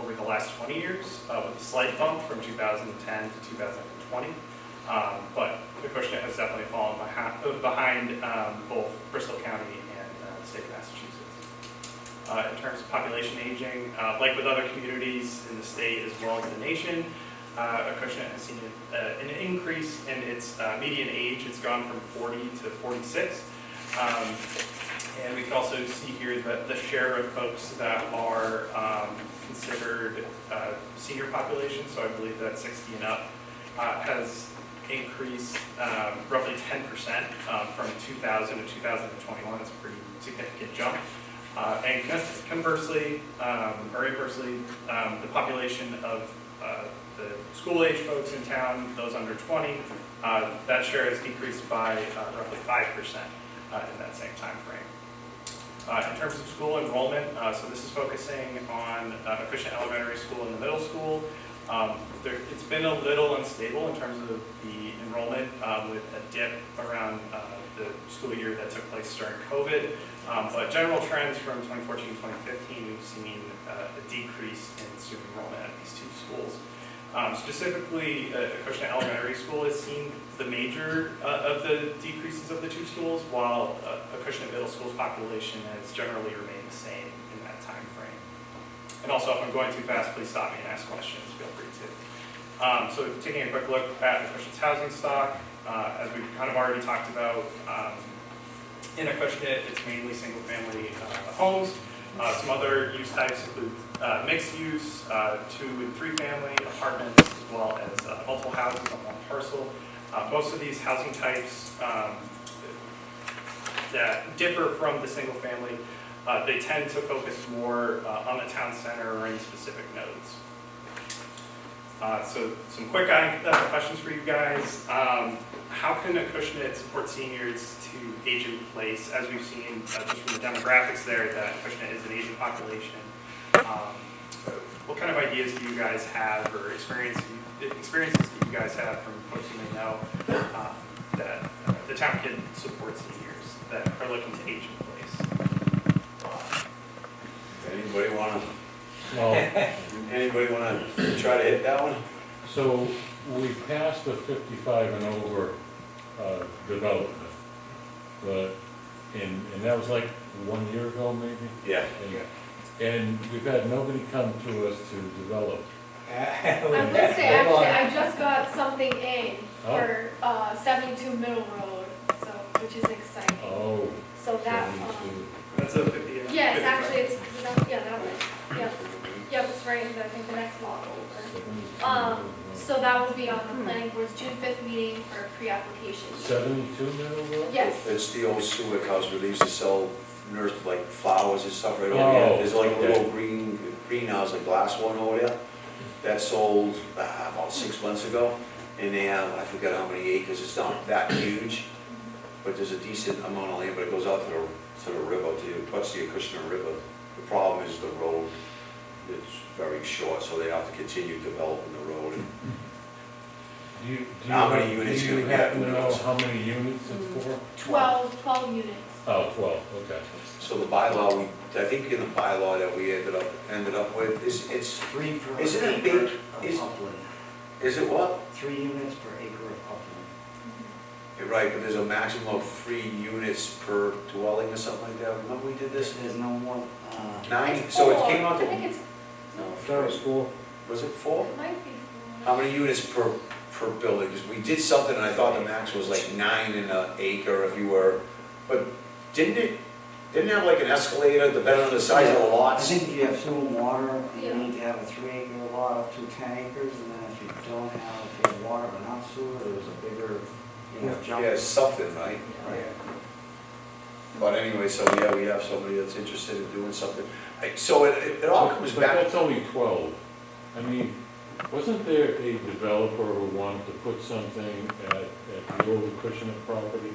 over the last 20 years with a slight bump from 2010 to 2020. But Acushnet has definitely fallen behind both Bristol County and the state of Massachusetts. In terms of population aging, like with other communities in the state as well as the nation, Acushnet has seen an increase in its median age. It's gone from 40 to 46. And we can also see here that the share of folks that are considered senior population, so I believe that 60 and up, has increased roughly 10% from 2000 to 2021. It's a pretty significant jump. And conversely, or inversely, the population of the school-age folks in town, those under 20, that share has decreased by roughly 5% in that same time frame. In terms of school enrollment, so this is focusing on Acushnet Elementary School and the middle school. It's been a little unstable in terms of the enrollment with a dip around the school year that took place during COVID. But general trends from 2014 to 2015, we've seen a decrease in student enrollment at these 2 schools. Specifically, Acushnet Elementary School has seen the major of the decreases of the 2 schools, while Acushnet Middle School's population has generally remained the same in that time frame. And also, if I'm going too fast, please stop me and ask questions, feel free to. So taking a quick look at Acushnet's housing stock, as we've kind of already talked about, in Acushnet, it's mainly single-family homes. Some other use types include mixed use, 2 and 3 family apartments, as well as multiple houses on one parcel. Most of these housing types that differ from the single family. They tend to focus more on the town center or in specific nodes. So some quick questions for you guys. How can Acushnet support seniors to age in place? As we've seen just from the demographics there, that Acushnet is an aging population. What kind of ideas do you guys have, or experiences do you guys have from folks you may know that the town can support seniors that are looking to age in place? Anybody wanna, Well, anybody wanna try to hit that one? so we passed the 55 and over development, but, and that was like 1 year ago maybe? Yeah. And we've had nobody come to us to develop. I would say, actually, I just got something in Oh. for 72 Middle Road, so, which is exciting. Oh. So that, 72. That's a 50. yes, 55. actually, it's, yeah, that one, yep. Yep, it's right in, I think, the next lot over. So that will be on the planning board's June 5th meeting for pre-application. 72 Middle Road? Yes. It's the old Stewart house where they used to sell like flowers and stuff right over Oh, here. There's like a okay. little greenhouse, a glass one over there. That sold about 6 months ago. And they have, I forget how many acres, it's not that huge, but there's a decent amount of land, but it goes out to the river, what's the Acushnet River. The problem is the road, it's very short, so they have to continue developing the road. Do you How many units do you you gonna get? happen to know how many units it's for? 12 units. Oh, 12, okay. So the bylaw, I think in the bylaw that we ended up with, it's, 3 per Isn't it acre big? of upland. is it what? 3 units per acre of upland. You're right, but there's a maximum of 3 units per dwelling or something like that. Remember we did this? There's no more, 9, so it came out I think to, it's, no, That was 4. was it 4? it might be. How many units per building? Because we did something and I thought the max was like 9 in an acre if you were, but didn't it have like an escalator depending on the size of the I lots? think if you have sewer and water, you Yeah. need to have a 3 acre lot up to 10 acres, and then if you don't have, if you have water but not sewer, there's a bigger, jump. Yeah, something, right? Right. But anyway, so yeah, we have somebody that's interested in doing something. So it all comes But back. that's only 12. I mean, wasn't there a developer who wanted to put something at the old Acushnet property?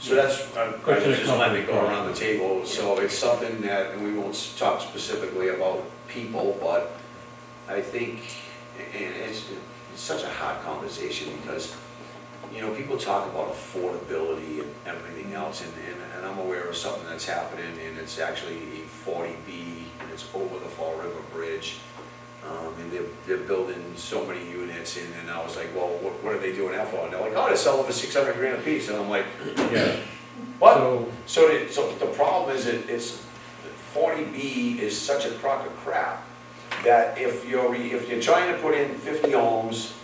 So that's, I Question was just letting it go company. around the table, so it's something that, and we won't talk specifically about people, but I think, and it's such a hard conversation because, you know, people talk about affordability and everything else, and I'm aware of something that's happening, and it's actually a 40B, and it's over the Fall River Bridge. And they're building so many units, and then I was like, well, what are they doing that for? And they're like, oh, they're selling for 600 grand a piece, and I'm like, Yeah. what? So, So the problem is it's 40B is such a crock of crap that if you're trying to put in 50 homes,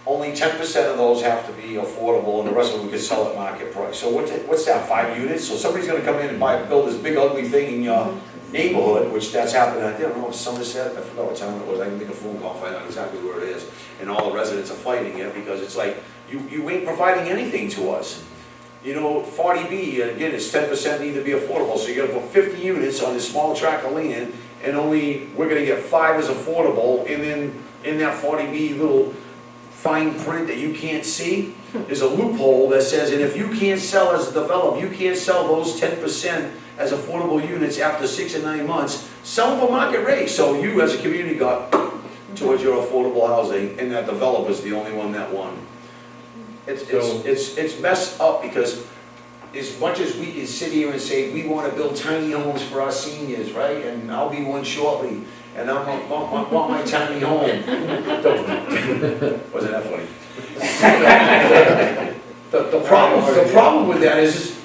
only 10% of those have to be affordable, and the rest of them can sell at market price. So what's that, 5 units? So somebody's gonna come in and build this big ugly thing in your neighborhood, which that's happening, I don't know if Somerset, I forgot what town it was, I can make a phone call, find out exactly where it is. And all the residents are fighting it because it's like, you ain't providing anything to us. You know, 40B, again, it's 10% need to be affordable, so you're gonna put 50 units on this small tract of land, and we're gonna get 5 as affordable, and then in that 40B little fine print that you can't see, there's a loophole that says, and if you can't sell as a developer, you can't sell those 10% as affordable units after 6 or 9 months, sell them for market rate. So you as a community got towards your affordable housing, and that developer's the only one that won. It's messed up because as much as we can sit here and say, we want to build tiny homes for our seniors, right? And I'll be one shortly, and I want my tiny home. Wasn't that funny? The problem with that is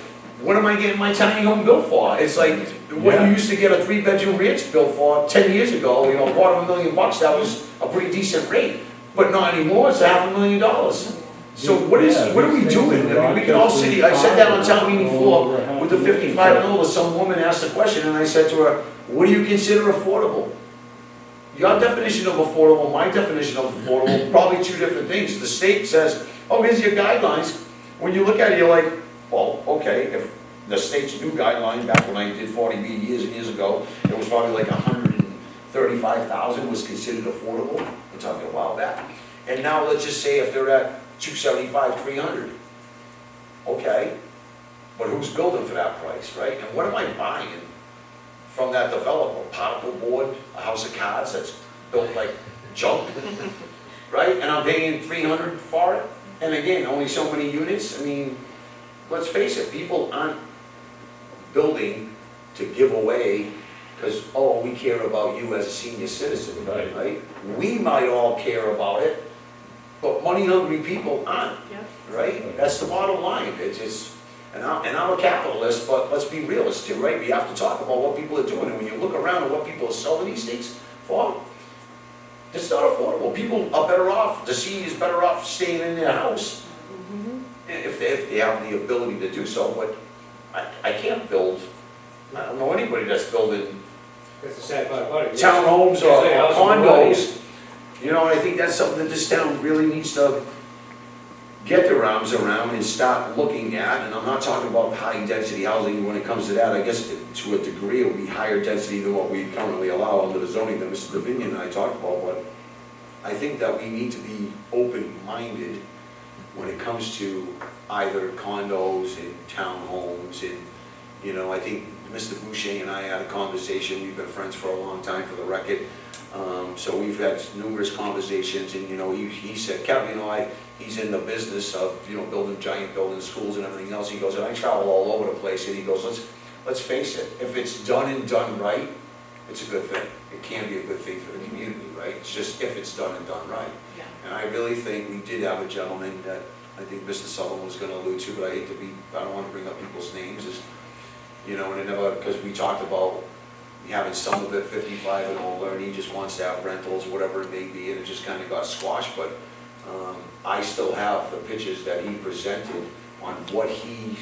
what am I getting my tiny home built for? It's like, what you used to get a 3-bedroom ranch built for 10 years ago, you know, $250,000, that was a pretty decent rate. But not anymore, it's $500,000. So what are we doing? I mean, we can all sit, I said that on town meeting floor with the 55 and older, some woman asked a question, and I said to her, what do you consider affordable? Your definition of affordable, my definition of affordable, probably 2 different things. The state says, oh, here's your guidelines. When you look at it, you're like, Well, okay, if the state's new guideline, back when I did 40B years and years ago, it was probably like 135,000 was considered affordable, we're talking a while back. And now let's just say if they're at 275, 300. Okay, but who's building for that price, right? And what am I buying from that developer? Particle board, a house of cards that's built like junk, right? And I'm paying 300 for it? And again, only so many units. I mean, let's face it, people aren't building to give away because, oh, we care about you as a senior citizen, Right. right? We might all care about it, but money-hungry people aren't, right? That's the bottom line. It's just, and I'm a capitalist, but let's be realists too, right? We have to talk about what people are doing, and when you look around at what people are selling these things for, it's not affordable. People are better off, the seniors better off staying in their house if they have the ability to do so, but I can't build, I don't know anybody that's building That's the sad part about it. townhomes or Yes, I also condos. You know, I think that's something that this town really needs to get their arms around and start looking at, and I'm not talking about high density housing when it comes to that. I guess to a degree it would be higher density than what we currently allow under the zoning that Mr. Davinian and I talked about, but I think that we need to be open-minded when it comes to either condos and townhomes, and, you know, I think Mr. Boucher and I had a conversation, we've been friends for a long time for the record, so we've had numerous conversations, and, you know, he said, Kevin, you know, he's in the business of, you know, building giant building schools and everything else. He goes, and I travel all over the place, and he goes, let's face it, if it's done and done right, it's a good thing. It can be a good thing for the community, right? It's just if it's done and done right. Yeah. And I really think we did have a gentleman that I think Mr. Sullivan was gonna allude to, but I don't wanna bring up people's names, is, you know, and it never, because we talked about having some of it 55 and older, and he just wants to have rentals, whatever it may be, and it just kinda got squashed, but I still have the pictures that he presented on what he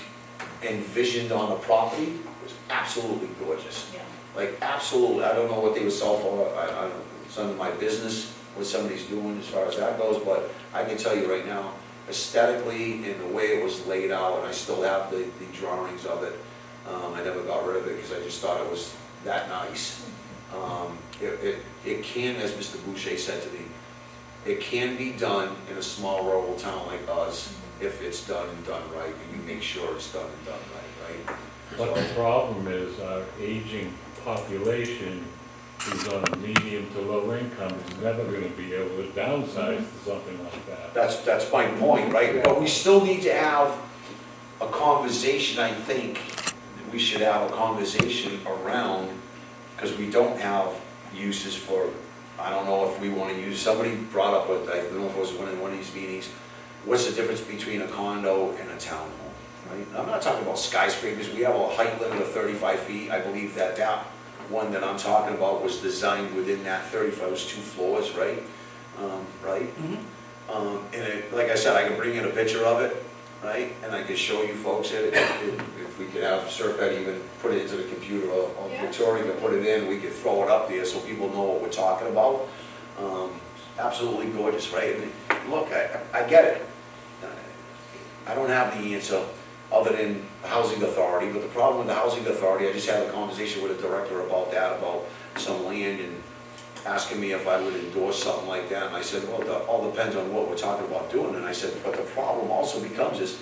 envisioned on the property. It was absolutely gorgeous. Yeah. Like, absolutely, I don't know what they would sell for, I don't, it's none of my business what somebody's doing as far as that goes, but I can tell you right now, aesthetically, and the way it was laid out, and I still have the drawings of it, I never got rid of it because I just thought it was that nice. It can, as Mr. Boucher said to me, it can be done in a small rural town like us if it's done and done right, and you make sure it's done and done right, right? But the problem is our aging population who's on a medium to low income is never gonna be able to downsize to something like that. That's my point, right? But we still need to have a conversation, I think, we should have a conversation around, because we don't have uses for, I don't know if we want to use, somebody brought up, what I don't know if it was one of these meetings, what's the difference between a condo and a townhome, right? I'm not talking about skyscrapers, we have a height limit of 35 feet, I believe that one that I'm talking about was designed within that 35, it was 2 floors, right? Right? And it, like I said, I can bring in a picture of it, right? And I can show you folks it, if we could have Serpent even put it into the computer, or Victoria can put it in, we could throw it up there so people know what we're talking about. Absolutely gorgeous, right? I mean, look, I get it. I don't have the answer other than the housing authority, but the problem with the housing authority, I just had a conversation with a director about that, about some land, and asking me if I would endorse something like that, and I said, well, it all depends on what we're talking about doing, and I said, but the problem also becomes is,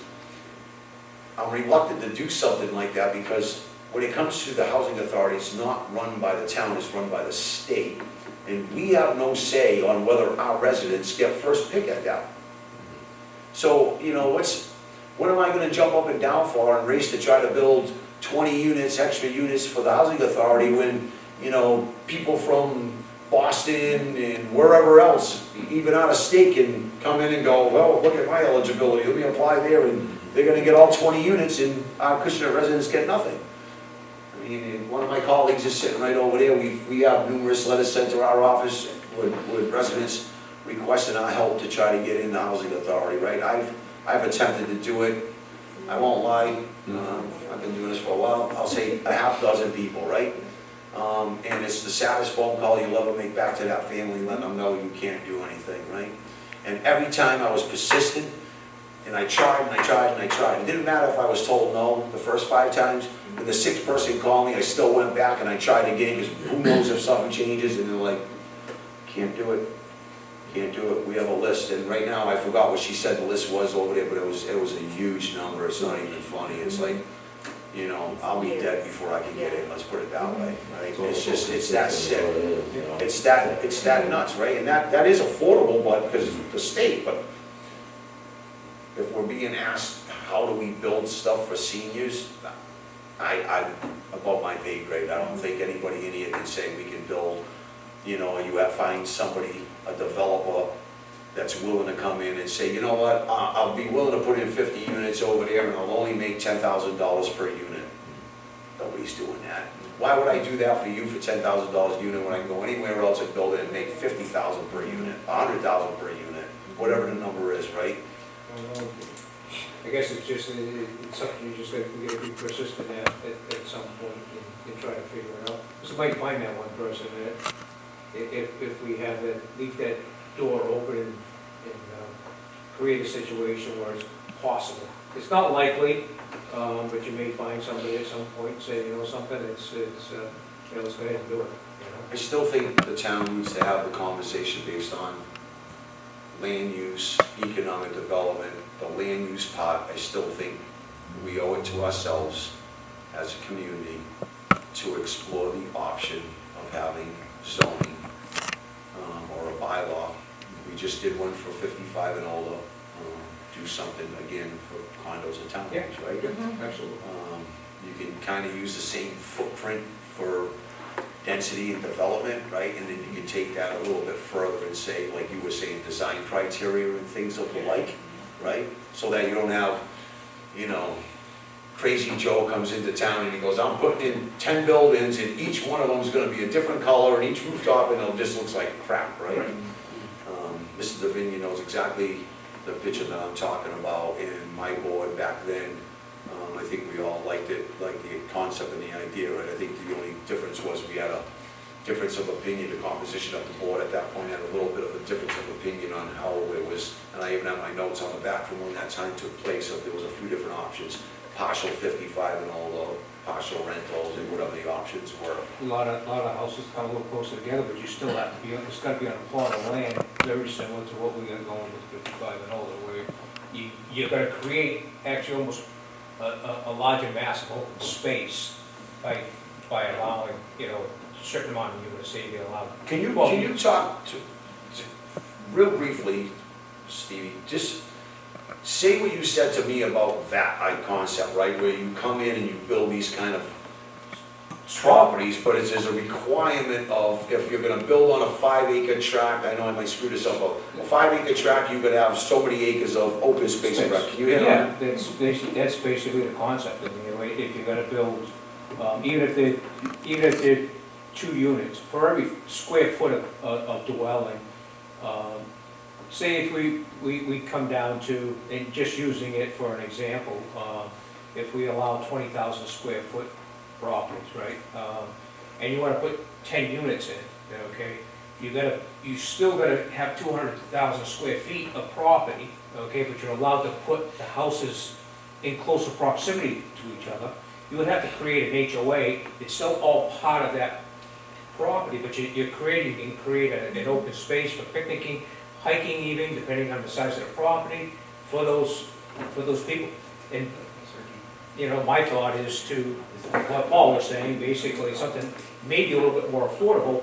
I'm reluctant to do something like that, because when it comes to the housing authority, it's not run by the town, it's run by the state, and we have no say on whether our residents get first pick at that. So, you know, what am I gonna jump up and down for and race to try to build 20 units, extra units for the housing authority when, you know, people from Boston and wherever else, even out of state, can come in and go, well, look at my eligibility, let me apply there, and they're gonna get all 20 units and our Acushnet residents get nothing. I mean, one of my colleagues is sitting right over there, we have numerous letters sent to our office with residents requesting our help to try to get in the housing authority, right? I've attempted to do it, I won't lie, I've been doing this for a while, I'll say a half dozen people, right? And it's the saddest phone call you'll ever make back to that family, letting them know you can't do anything, right? And every time I was persistent, And I tried, and I tried, and I tried. It didn't matter if I was told no the first 5 times. When the 6th person called me, I still went back and I tried again, because who knows if something changes, and they're like, can't do it. Can't do it. We have a list, and right now, I forgot what she said the list was over there, but it was a huge number. It's not even funny. It's like, you know, I'll be dead before I can get in, let's put it that way, right? It's just, it's that sick. It's that nuts, right? And that is affordable, but, because it's the state, but if we're being asked, how do we build stuff for seniors? I'm above my pay grade. I don't think anybody in here can say we can build, you know, you have to find somebody, a developer, that's willing to come in and say, you know what, I'll be willing to put in 50 units over there and I'll only make $10,000 per unit. Nobody's doing that. Why would I do that for you for $10,000 a unit when I can go anywhere else and build it and make 50,000 per unit, 100,000 per unit, whatever the number is, right? I guess it's just, it's something you just gotta be persistent at some point and try to figure it out. So you might find that one person that, if we have that, leave that door open and create a situation where it's possible. It's not likely, but you may find somebody at some point and say, you know, something, let's go ahead and do it, you know? I still think the town needs to have the conversation based on land use, economic development, the land use part. I still think we owe it to ourselves as a community to explore the option of having zoning or a bylaw. We just did one for 55 and older. Do something again for condos and townhomes, right? Absolutely. You can kind of use the same footprint for density and development, right? And then you can take that a little bit further and say, like you were saying, design criteria and things of the like, right? So that you don't have, you know, Crazy Joe comes into town and he goes, I'm putting in 10 buildings and each one of them is going to be a different color and each rooftop, and it just looks like crap, right? Mr. Davinia knows exactly the picture that I'm talking about, and my board back then, I think we all liked it, like the concept and the idea, right? I think the only difference was we had a difference of opinion. The composition of the board at that point had a little bit of a difference of opinion on how it was, and I even have my notes on the back from when that time took place, so there was a few different options, partial 55 and all, partial rentals, and whatever the options were. A lot of houses come a little closer together, but you still have to be, it's gotta be on a plot of land, very similar to what we got going with 55 and older, where you're gonna create actually almost a larger mass of open space by allowing, you know, a certain amount of units, say you allow. Can you talk to real briefly, Stevie, just say what you said to me about that concept, right? Where you come in and you build these kind of properties, but there's a requirement of, if you're gonna build on a 5-acre tract, I know I might screw this up, but a 5-acre tract, you could have so many acres of open space. Can you hit on that? Yeah, that's basically the concept. I mean, if you're gonna build, even if they're 2 units, for every square foot of dwelling, say if we come down to, and just using it for an example, if we allow 20,000 square foot properties, right? And you want to put 10 units in, okay? You still gotta have 200,000 square feet of property, okay? But you're allowed to put the houses in closer proximity to each other. You would have to create an HOA. It's still all part of that property, but you can create an open space for picnicking, hiking even, depending on the size of the property, for those people. And, you know, my thought is to, what Paul was saying, basically something maybe a little bit more affordable.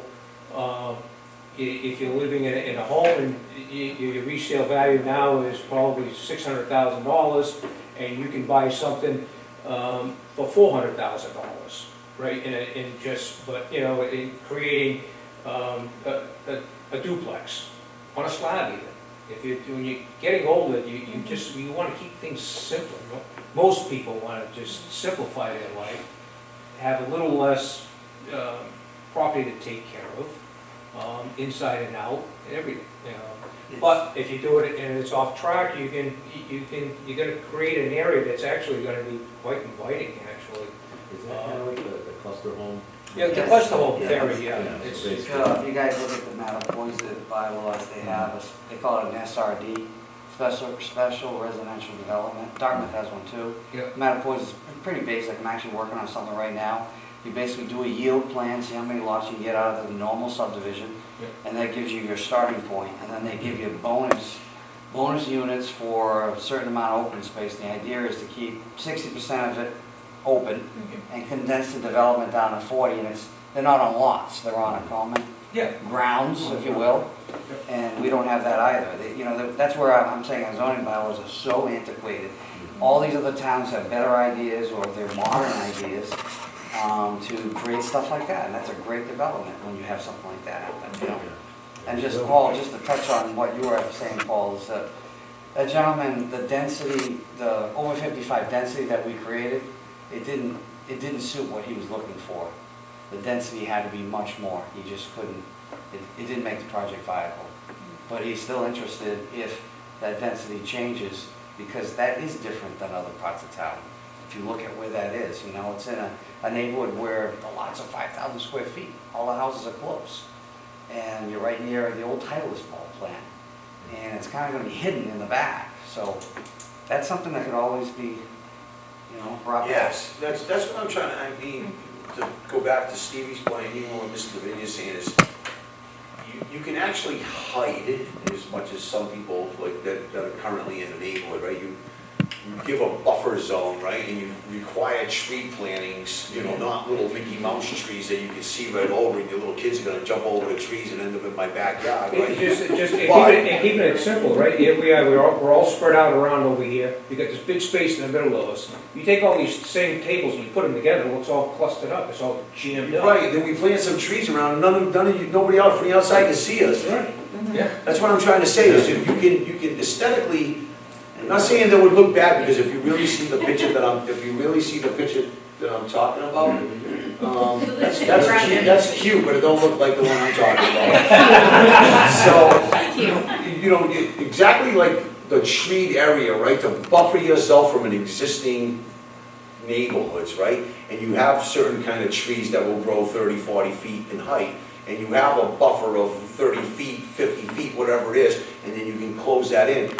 If you're living in a home and your resale value now is probably $600,000, and you can buy something for $400,000, right? But you know, in creating a duplex on a slab even. When you're getting older, you want to keep things simple. Most people want to just simplify their life, have a little less property to take care of, inside and out, and everything. You know. But if you do it and it's off track, you're going to create an area that's actually going to be quite inviting. Actually, is that kind of like the cluster home? Yeah, the cluster home theory. Yeah. If you guys look at the Mattapoisett bylaws, they have they call it an SRD, special residential development. Dartmouth has one too. Yep. Mattapoise is pretty basic. I'm actually working on something right now. You basically do a yield plan, see how many lots you can get out of the normal subdivision, Yep. and that gives you your starting point. And then they give you bonus units for a certain amount of open space. The idea is to keep 60% of it open and condense the development down to 40, and they're not on lots, they're on a common grounds, if you will, and we don't have that either. That's where I'm saying our zoning bylaws are so antiquated. All these other towns have better ideas, or they're modern ideas, to create stuff like that, and that's a great development when you have something like that happen, And just, Paul, just to touch on what you were saying, Paul, is that gentleman, the density, the over 55 density that we created, it didn't suit what he was looking for. The density had to be much more. He just couldn't, it didn't make the project viable. But he's still interested if that density changes, because that is different than other parts of town. If you look at where that is, it's in a neighborhood where the lots are 5,000 square feet. All the houses are close. And you're right near the old Titleist ball plant. And it's kind of going to be hidden in the back. So that's something that could always be, brought back. Yes, that's what I'm trying to, to go back to Stevie's point, and even what Mr. Davidia's saying is, you can actually hide as much as some people like that are currently in the neighborhood, right? You give a buffer zone, right, and you require tree plantings, not little Mickey Mouse trees that you can see right over, and your little kids are gonna jump over the trees and end up in my backyard, right? Keeping it simple, right? Here we are, we're all spread out around over here. You got this big space in the middle of us. You take all these same tables and you put them together, it looks all clustered up, it's all jammed up. Right, then we plant some trees around, nobody out from the outside can see us. Right. Yeah. That's what I'm trying to say, is you can aesthetically, I'm not saying that would look bad, because if you really see the picture that I'm talking about, that's cute, but it don't look like the one I'm talking about. So, exactly like the treed area, right, to buffer yourself from an existing neighborhoods, right? And you have certain kind of trees that will grow 30, 40 feet in height, and you have a buffer of 30 feet, 50 feet, whatever it is, and then you can close that in.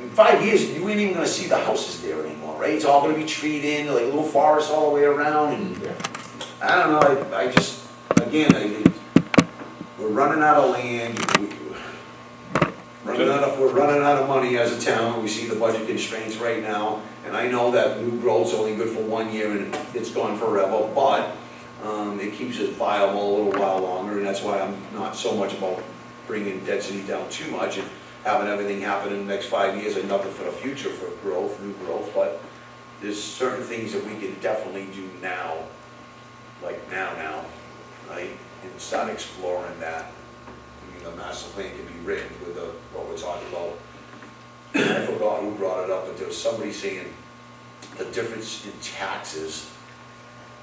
In 5 years, you ain't even gonna see the houses there anymore, right? It's all gonna be treed in, like a little forest all the way around, and I don't know, we're running out of land, we're running out of money as a town, we see the budget constraints right now, and I know that new growth's only good for 1 year and it's gone forever, but it keeps us viable a little while longer, and that's why I'm not so much about bringing density down too much and having everything happen in the next 5 years and nothing for the future for growth, new growth, but there's certain things that we can definitely do now, like now, right? And start exploring that. The master plan can be written with what we're talking about. I forgot who brought it up, but there was somebody saying the difference in taxes,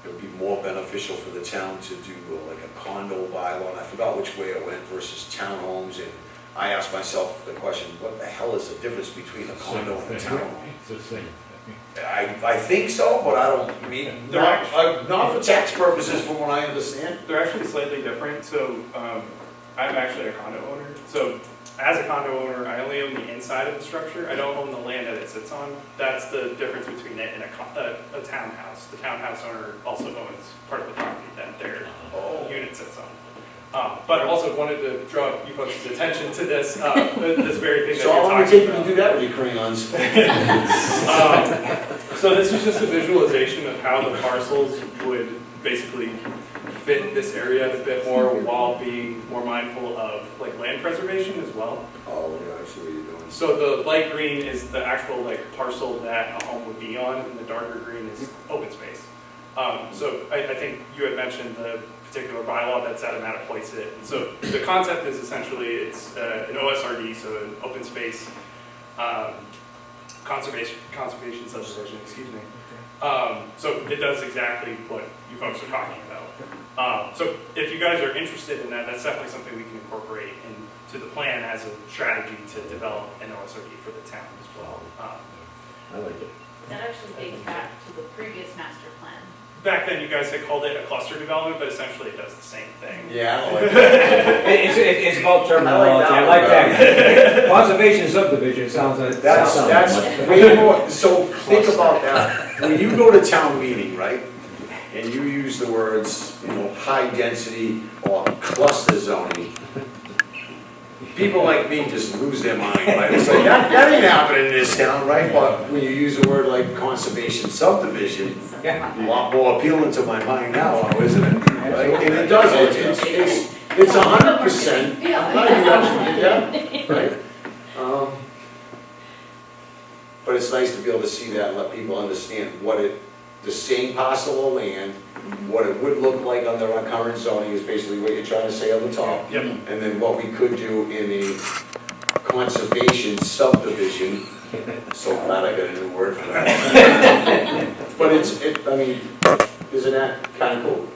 it would be more beneficial for the town to do like a condo bylaw, and I forgot which way it went, versus townhomes. And I asked myself the question, what the hell is the difference between a condo and a townhome? It's the same thing. I think so, but I don't, not for tax purposes from what I understand. They're actually slightly different. So I'm actually a condo owner. So as a condo owner, I only own the inside of the structure. I don't own the land that it sits on. That's the difference between it and a townhouse. The townhouse owner also owns part of the property that their unit sits on. But also wanted to draw you folks' attention to this this very thing that So you're how long talking would it take you about. to do that with your crayons? So this is just a visualization of how the parcels would basically fit this area a bit more while being more mindful of like land preservation as well. Oh, yeah, I see what you're doing. So the light green is the actual like parcel that a home would be on, and the darker green is open space. So I think you had mentioned the particular bylaw that's at Mattapoisett. And so the concept is essentially it's an OSRD, so an open space conservation subdivision, excuse me. So it does exactly what you folks are talking about. So if you guys are interested in that, that's definitely something we can incorporate into the plan as a strategy to develop an OSRD for the town as well. I like it. That actually dates back to the previous master plan. Back then, you guys had called it a cluster development, but essentially it does the same thing. Yeah, I like that. it's about terminology, I like that. Conservation subdivision sounds like. That's way more, so think about that. When you go to town meeting, right, and you use the words, high density or cluster zoning, people like me just lose their mind, right? It's like, that ain't happening in this town, right? But when you use a word like conservation subdivision, a lot more appealing to my mind now, isn't it? Right? And it does, it's 100%. I'm glad you actually did that, right? But it's nice to be able to see that and let people understand the same parcel of land, what it would look like under our current zoning is basically what you're trying to say on the top. Yep. And then what we could do in a conservation subdivision. So glad I got a new word for that. But I mean, isn't that kind of cool?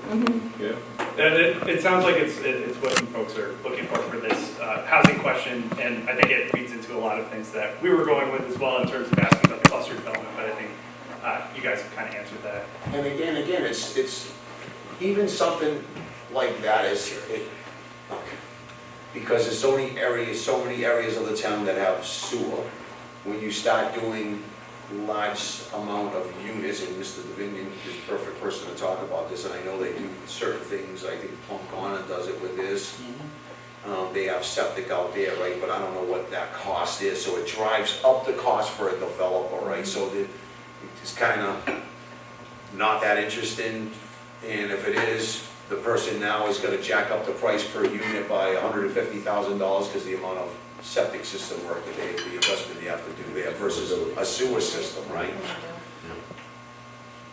Yeah. And it sounds like it's what you folks are looking for this housing question, and I think it feeds into a lot of things that we were going with as well in terms of asking about the cluster development, but I think you guys have kind of answered that. And again, it's even something like that because there's so many areas of the town that have sewer. When you start doing large amount of units, and Mr. Davinian is the perfect person to talk about this, and I know they do certain things. I think Plum does it with this. They have septic out there, right? But I don't know what that cost is, so it drives up the cost for a developer, right? So it's kind of not that interesting, and if it is, the person now is going to jack up the price per unit by $150,000 because the amount of septic system work that the investment you have to do there versus a sewer system, right?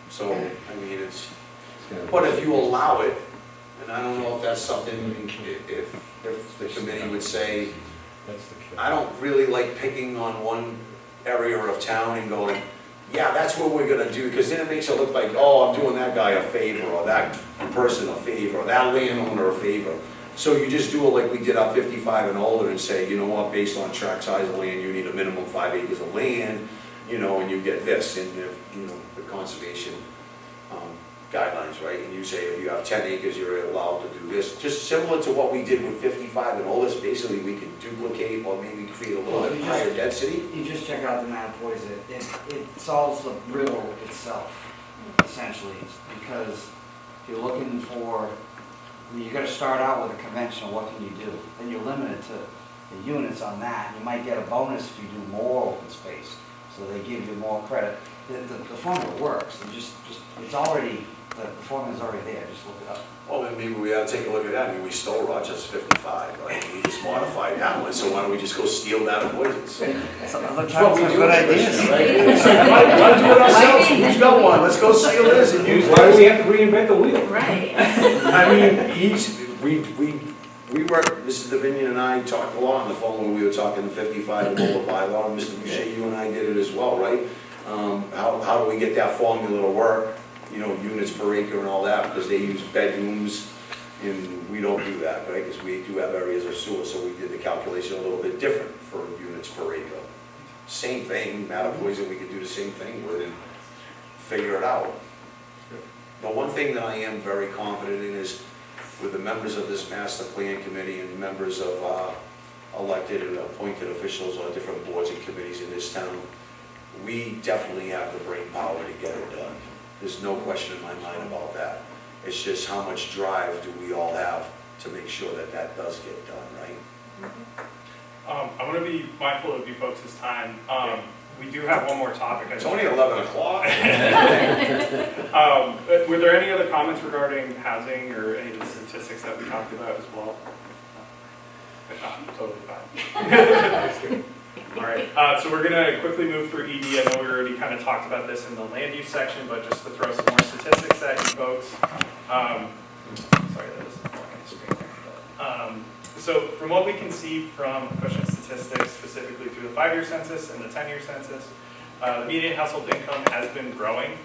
So, I mean, but if you allow it, and I don't know if that's something, if the committee would say, I don't really like picking on one area of town and going, yeah, that's what we're gonna do, because then it makes it look like, oh, I'm doing that guy a favor, or that person a favor, or that landowner a favor. So you just do it like we did on 55 and older and say, you know what, based on tract size of land, you need a minimum 5 acres of land, and you get this, and the conservation guidelines, right? And you say if you have 10 acres, you're allowed to do this. Just similar to what we did with 55 and older, basically we can duplicate or maybe create a little bit higher density. You just check out the map, boys, it solves the riddle itself, essentially, because if you're looking for, you gotta start out with a conventional, what can you do? Then you're limited to the units on that. You might get a bonus if you do more open space, so they give you more credit. The formula works, it's already, the formula's already there, just look it up. Well, then maybe we ought to take a look at that. I mean, we stole Rochester 55, right? We just modified that one, so why don't we just go steal that avoidance? Some other That's what towns we have do, good right? ideas. It's like, why do it ourselves? Who's got one? Let's go steal this and use Why do we this. have to reinvent the wheel? Right. I mean, we worked, Mrs. Davinian and I talked a lot on the phone when we were talking the 55 and older bylaw, and Mr. Boucher, you and I did it as well, right? How do we get that formula to work, units per acre and all that, because they use bedrooms, and we don't do that, right? Because we do have areas of sewer, so we did the calculation a little bit different for units per acre. Same thing, Mattapoisett, we could do the same thing with and figure it out. The one thing that I am very confident in is with the members of this master plan committee and members of elected and appointed officials on different boards and committees in this town, we definitely have the brain power to get it done. There's no question in my mind about that. It's just how much drive do we all have to make sure that that does get done, right? I want to be mindful of you folks' time. We do have one more topic. It's only 11 o'clock. Were there any other comments regarding housing or any of the statistics that we talked about as well? If not, totally fine. All right, so we're going to quickly move through ED. I know we already kind of talked about this in the land use section, but just to throw some more statistics at you folks. Sorry, that isn't on the screen there. So from what we can see from Acushnet statistics, specifically through the 5-year census and the 10-year census, the median household income has been growing.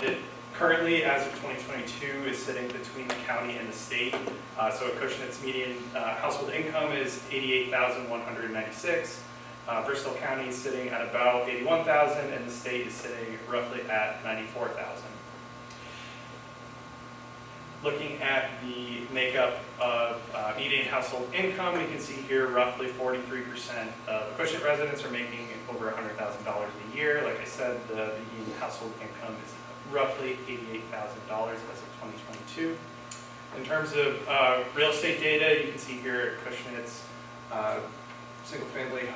It currently, as of 2022, is sitting between the county and the state. So Acushnet's median household income is $88,196. Bristol County is sitting at about $81,000, and the state is sitting roughly at $94,000. Looking at the makeup of median household income, we can see here roughly 43% of Acushnet residents are making over $100,000 a year. Like I said, the median household income is roughly $88,000 as of 2022. In terms of real estate data, you can see here at Acushnet's single-family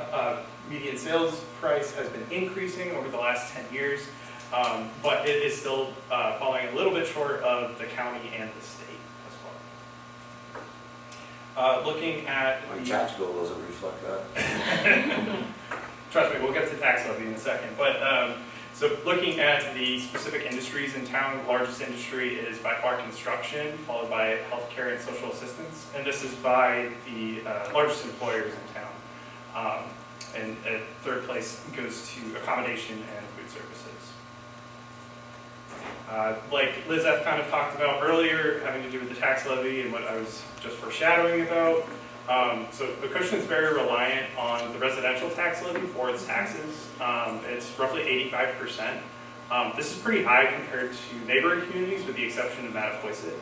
median sales price has been increasing over the last 10 years. But it is still falling a little bit short of the county and the state as well. Looking at My the tax bill doesn't reflect that. trust me, we'll get to tax levy in a second. But so looking at the specific industries in town, the largest industry is by far construction, followed by healthcare and social assistance, and this is by the largest employers in town. And third place goes to accommodation and food services. Like Liz F. kind of talked about earlier, having to do with the tax levy and what I was just foreshadowing about. So Acushnet's very reliant on the residential tax levy for its taxes. It's roughly 85%. This is pretty high compared to neighboring communities, with the exception of Mattapoisett.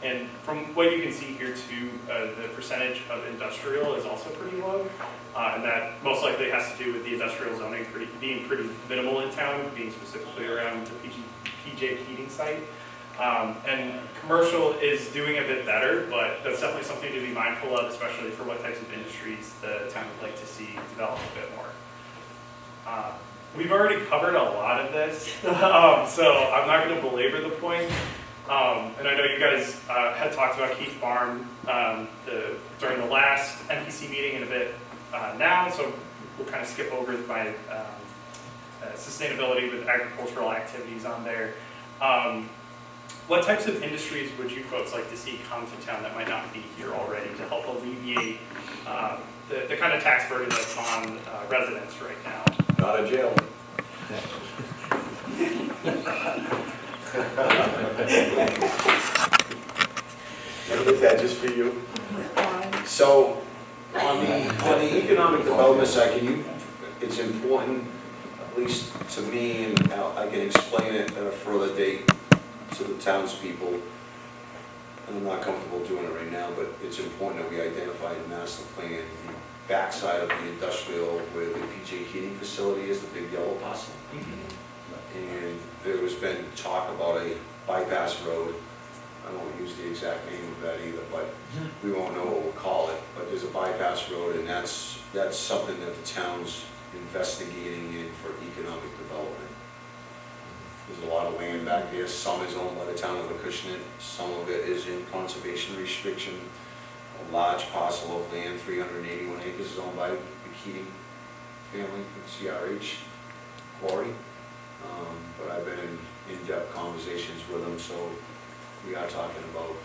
And from what you can see here too, the percentage of industrial is also pretty low. And that most likely has to do with the industrial zoning being pretty minimal in town, being specifically around the PJ heating site. And commercial is doing a bit better, but that's definitely something to be mindful of, especially for what types of industries the town would like to see develop a bit more. We've already covered a lot of this, so I'm not going to belabor the point. And I know you guys had talked about Keith Farm during the last NPC meeting in a bit now, so we'll kind of skip over my sustainability with agricultural activities on there. What types of industries would you folks like to see come to town that might not be here already to help alleviate the kind of tax burden that's on residents right now? Not a jail. I did that just for you. So, on the economic development side, it's important, at least to me, and I can explain it at a further date to the townspeople, and I'm not comfortable doing it right now, but it's important that we identify in master plan the backside of the industrial where the PJ heating facility is, the big yellow parcel. And there has been talk about a bypass road. I won't use the exact name of that either, but we won't know what we'll call it. But there's a bypass road, and that's something that the town's investigating in for economic development. There's a lot of land back there. Some is owned by the town of Acushnet. Some of it is in conservation restriction. A large parcel of land, 381 acres, is owned by the Keating family, CRH quarry. But I've been in in-depth conversations with them, so we are talking about,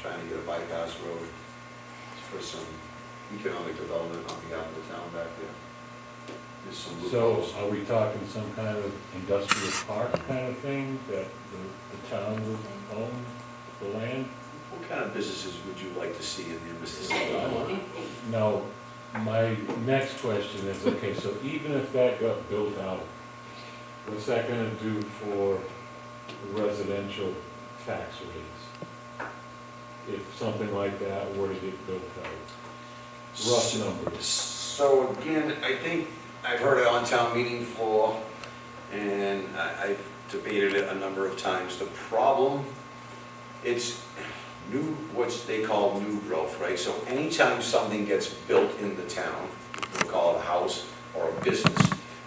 trying to get a bypass road for some economic development on behalf of the town back there. There's some loopholes. So are we talking some kind of industrial park kind of thing that the town would own the land? What kind of businesses would you like to see in there, Mr. Silver? No, my next question is, okay, so even if that got built out, what's that gonna do for residential tax rates? If something like that were to get built out? Rough numbers. So again, I think I've heard it on town meeting floor, and I've debated it a number of times. The problem, it's what they call new growth, right? So anytime something gets built in the town, we'll call it a house or a business,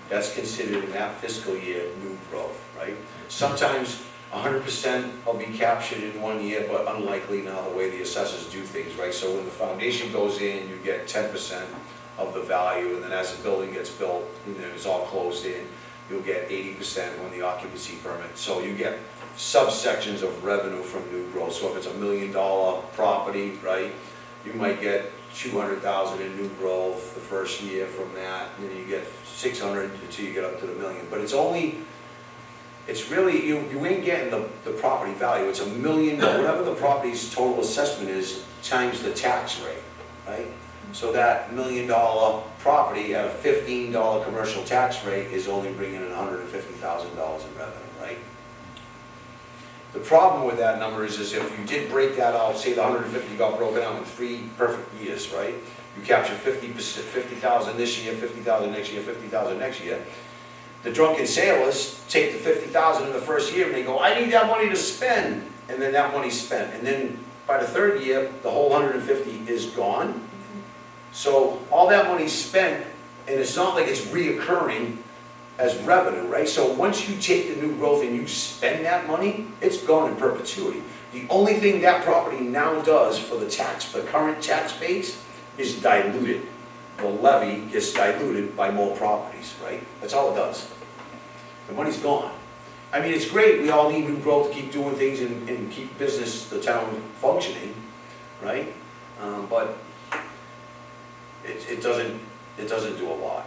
that's considered in that fiscal year new growth, right? Sometimes 100% will be captured in 1 year, but unlikely now the way the assessors do things, right? So when the foundation goes in, you get 10% of the value, and then as the building gets built, and then it's all closed in, you'll get 80% when the occupancy permit. So you get subsections of revenue from new growth. So if it's $1 million property, right, you might get 200,000 in new growth the first year from that, and then you get 600 until you get up to the million. But it's really, you ain't getting the property value. It's $1 million, whatever the property's total assessment is, times the tax rate, right? So that $1 million property at a $15 commercial tax rate is only bringing in $150,000 in revenue, right? The problem with that number is if you did break that out, say the 150 got broken out in 3 perfect years, right? You capture 50,000 this year, 50,000 next year, 50,000 next year. The drunken sailors take the 50,000 in the first year and they go, I need that money to spend, and then that money's spent. And then by the third year, the whole 150 is gone. So all that money's spent, and it's not like it's reoccurring as revenue, right? So once you take the new growth and you spend that money, it's gone in perpetuity. The only thing that property now does for the current tax base is diluted. The levy gets diluted by more properties, right? That's all it does. The money's gone. I mean, it's great, we all need new growth to keep doing things and keep business, the town functioning, right? But it doesn't do a lot.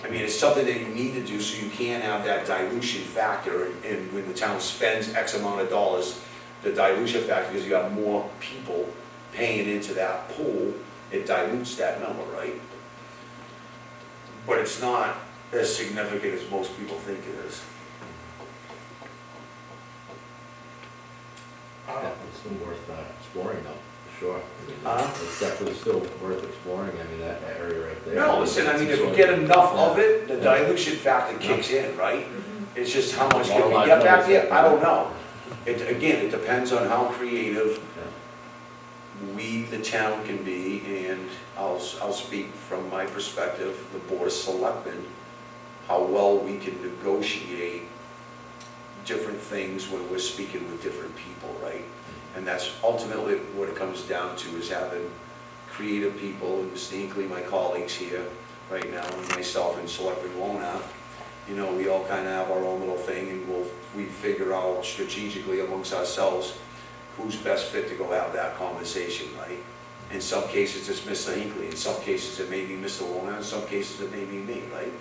I mean, it's something that you need to do so you can have that dilution factor, and when the town spends X amount of dollars, the dilution factor, because you have more people paying into that pool, it dilutes that number, right? But it's not as significant as most people think it is. It's still worth exploring though, for sure. Huh? It's definitely still worth exploring, I mean, that area right there. No, listen, I mean, if you get enough of it, the dilution factor kicks in, right? It's just how much can we get back there? I don't know. Again, it depends on how creative we, the town, can be, and I'll speak from my perspective, the Board of Selectmen, how well we can negotiate different things when we're speaking with different people, right? And that's ultimately what it comes down to, is having creative people, and distinctly my colleagues here right now, and myself and Selectman Wona, you know, we all kind of have our own little thing, and we figure out strategically amongst ourselves who's best fit to go have that conversation, right? In some cases it's Mr. Hinckley, in some cases it may be Mr. Wona, in some cases it may be me, right?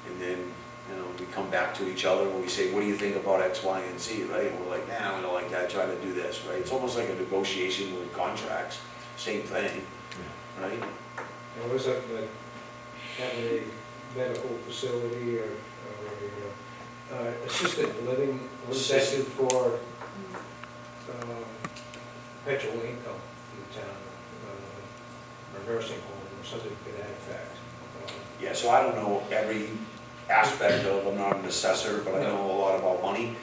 And then, you know, we come back to each other and we say, what do you think about X, Y, and Z, right? And we're like, nah, we don't like that, try to do this, right? It's almost like a negotiation with contracts, same thing, right? Now, was that having a medical facility or assisted living, was that good for perpetual income in the town, or nursing home or something to that effect? Yeah, so I don't know every aspect of, I'm not an assessor, but I know a lot about money.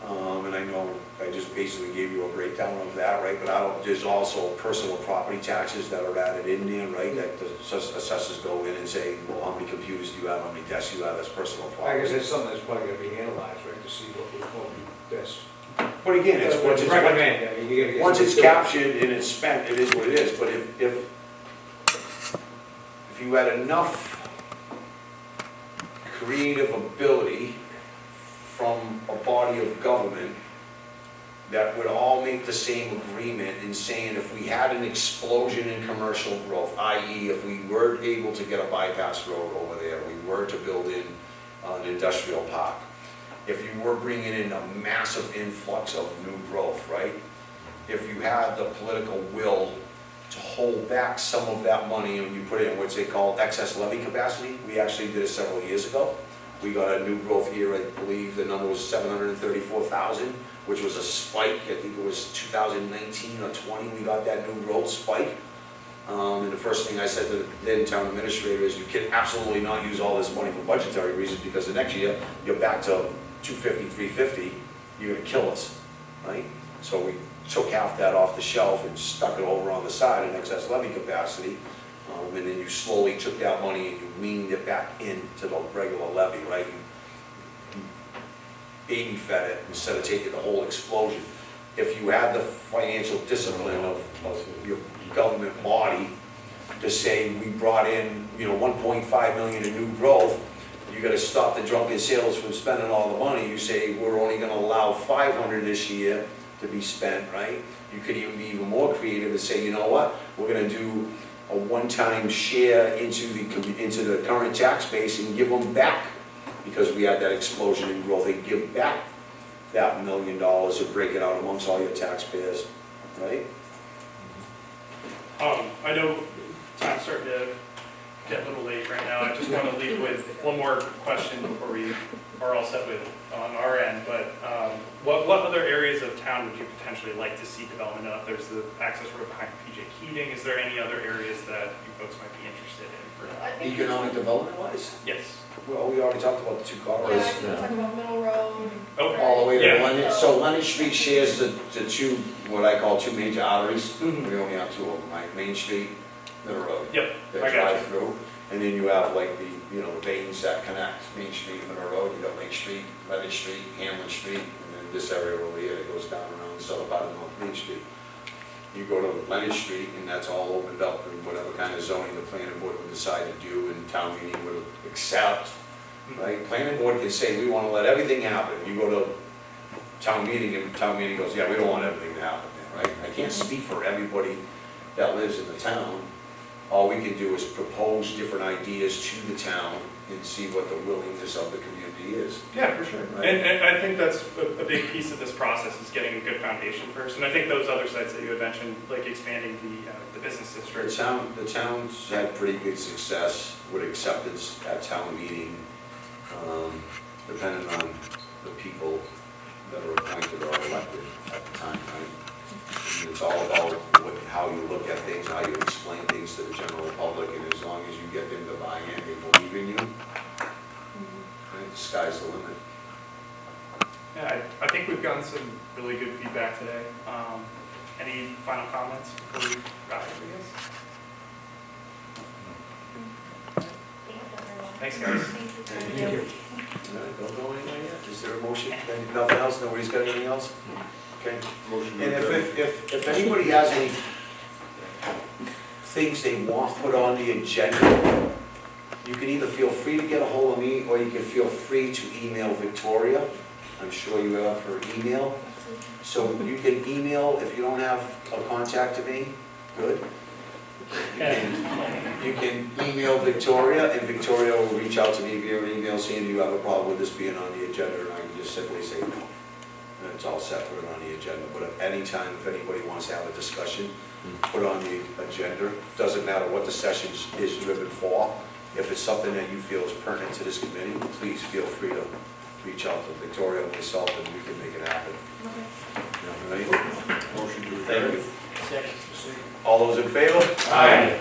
And I know, I just basically gave you a breakdown of that, right? But there's also personal property taxes that are added in there, right? That the assessors go in and say, well, how many computers do you have, how many desks do you have, that's personal I property. guess that's something that's probably gonna be analyzed, right, to see what we best. But again, it's once it's, recommend, I mean, you gotta get. once it's captured and it's spent, it is what it is. But if you had enough creative ability from a body of government that would all make the same agreement in saying, if we had an explosion in commercial growth, i.e. if we were able to get a bypass road over there, we were to build in an industrial park, if you were bringing in a massive influx of new growth, right? If you had the political will to hold back some of that money and you put it in what's they call excess levy capacity, we actually did it several years ago. We got a new growth here, I believe the number was 734,000, which was a spike. I think it was 2019 or 20, we got that new growth spike. And the first thing I said to the then town administrator is, you can absolutely not use all this money for budgetary reasons, because the next year, you're back to 250, 350, you're gonna kill us, right? So we took half that off the shelf and stuck it over on the side in excess levy capacity. And then you slowly took that money and you weaned it back into the regular levy, right? You baby fed it instead of taking the whole explosion. If you had the financial discipline of your government body to say, we brought in, you know, 1.5 million in new growth, you gotta stop the drunken sailors from spending all the money. You say, we're only gonna allow 500 this year to be spent, right? You could even be even more creative and say, you know what, we're gonna do a one-time share into the current tax base and give them back, because we had that explosion in growth, and give back that $1 million and break it out amongst all your taxpayers, right? I know time's starting to get a little late right now. I just want to leave with one more question before we are all set with on our end. But what other areas of town would you potentially like to see development of? There's the access road behind PJ Keating. Is there any other areas that you folks might be interested in? Economic development wise? Yes. Well, we already talked about the two Yeah, cars. I can talk about Middle Road. Okay. All the way to Yeah. Leonard, so Leonard Street shares the two, what I call two major arteries. Mhm. We only have two of them, right? Main Street, Middle Road. Yep, That I got drive you. through. And then you have like the, you know, the veins that connect Main Street, Middle Road. You got Lake Street, Leonard Street, Hamlin Street, and then this area over here that goes down around the southern part of North Main Street. You go to Leonard Street, and that's all opened up in whatever kind of zoning the planning board would decide to do, and town meeting would accept, right? Planning board can say, we want to let everything happen. You go to town meeting, and town meeting goes, yeah, we don't want everything to happen there, right? I can't speak for everybody that lives in the town. All we can do is propose different ideas to the town and see what the willingness of the community is. Yeah, for sure. Right. And I think that's a big piece of this process is getting a good foundation first. And I think those other sites that you had mentioned, like expanding the business The district. town's had pretty good success with acceptance at town meeting, depending on the people that are appointed or elected at the time, right? And it's all about how you look at things, how you explain things to the general public, and as long as you get them to buy in, they believe in you, right, the sky's the limit. Yeah, I think we've gotten some really good feedback today. Any final comments before we wrap up, I guess? Thanks, guys. Thank you. All right, don't go anywhere yet. Is there a motion? Nothing else? Nobody's got anything else? Okay. Motion And to adjourn. if anybody has any things they want put on the agenda, you can either feel free to get a hold of me, or you can feel free to email Victoria. I'm sure you have her email. So you can email, if you don't have a contact to me, good. You can email Victoria, and Victoria will reach out to me via email saying, do you have a problem with this being on the agenda? And I can just simply say no. And it's all set, put it on the agenda. But at any time, if anybody wants to have a discussion, put it on the agenda. Doesn't matter what the session is driven for. If it's something that you feel is pertinent to this committee, please feel free to reach out to Victoria and myself, and we can make it happen. All right? Motion to adjourn. Thank you. Second. All those in favor? Aye.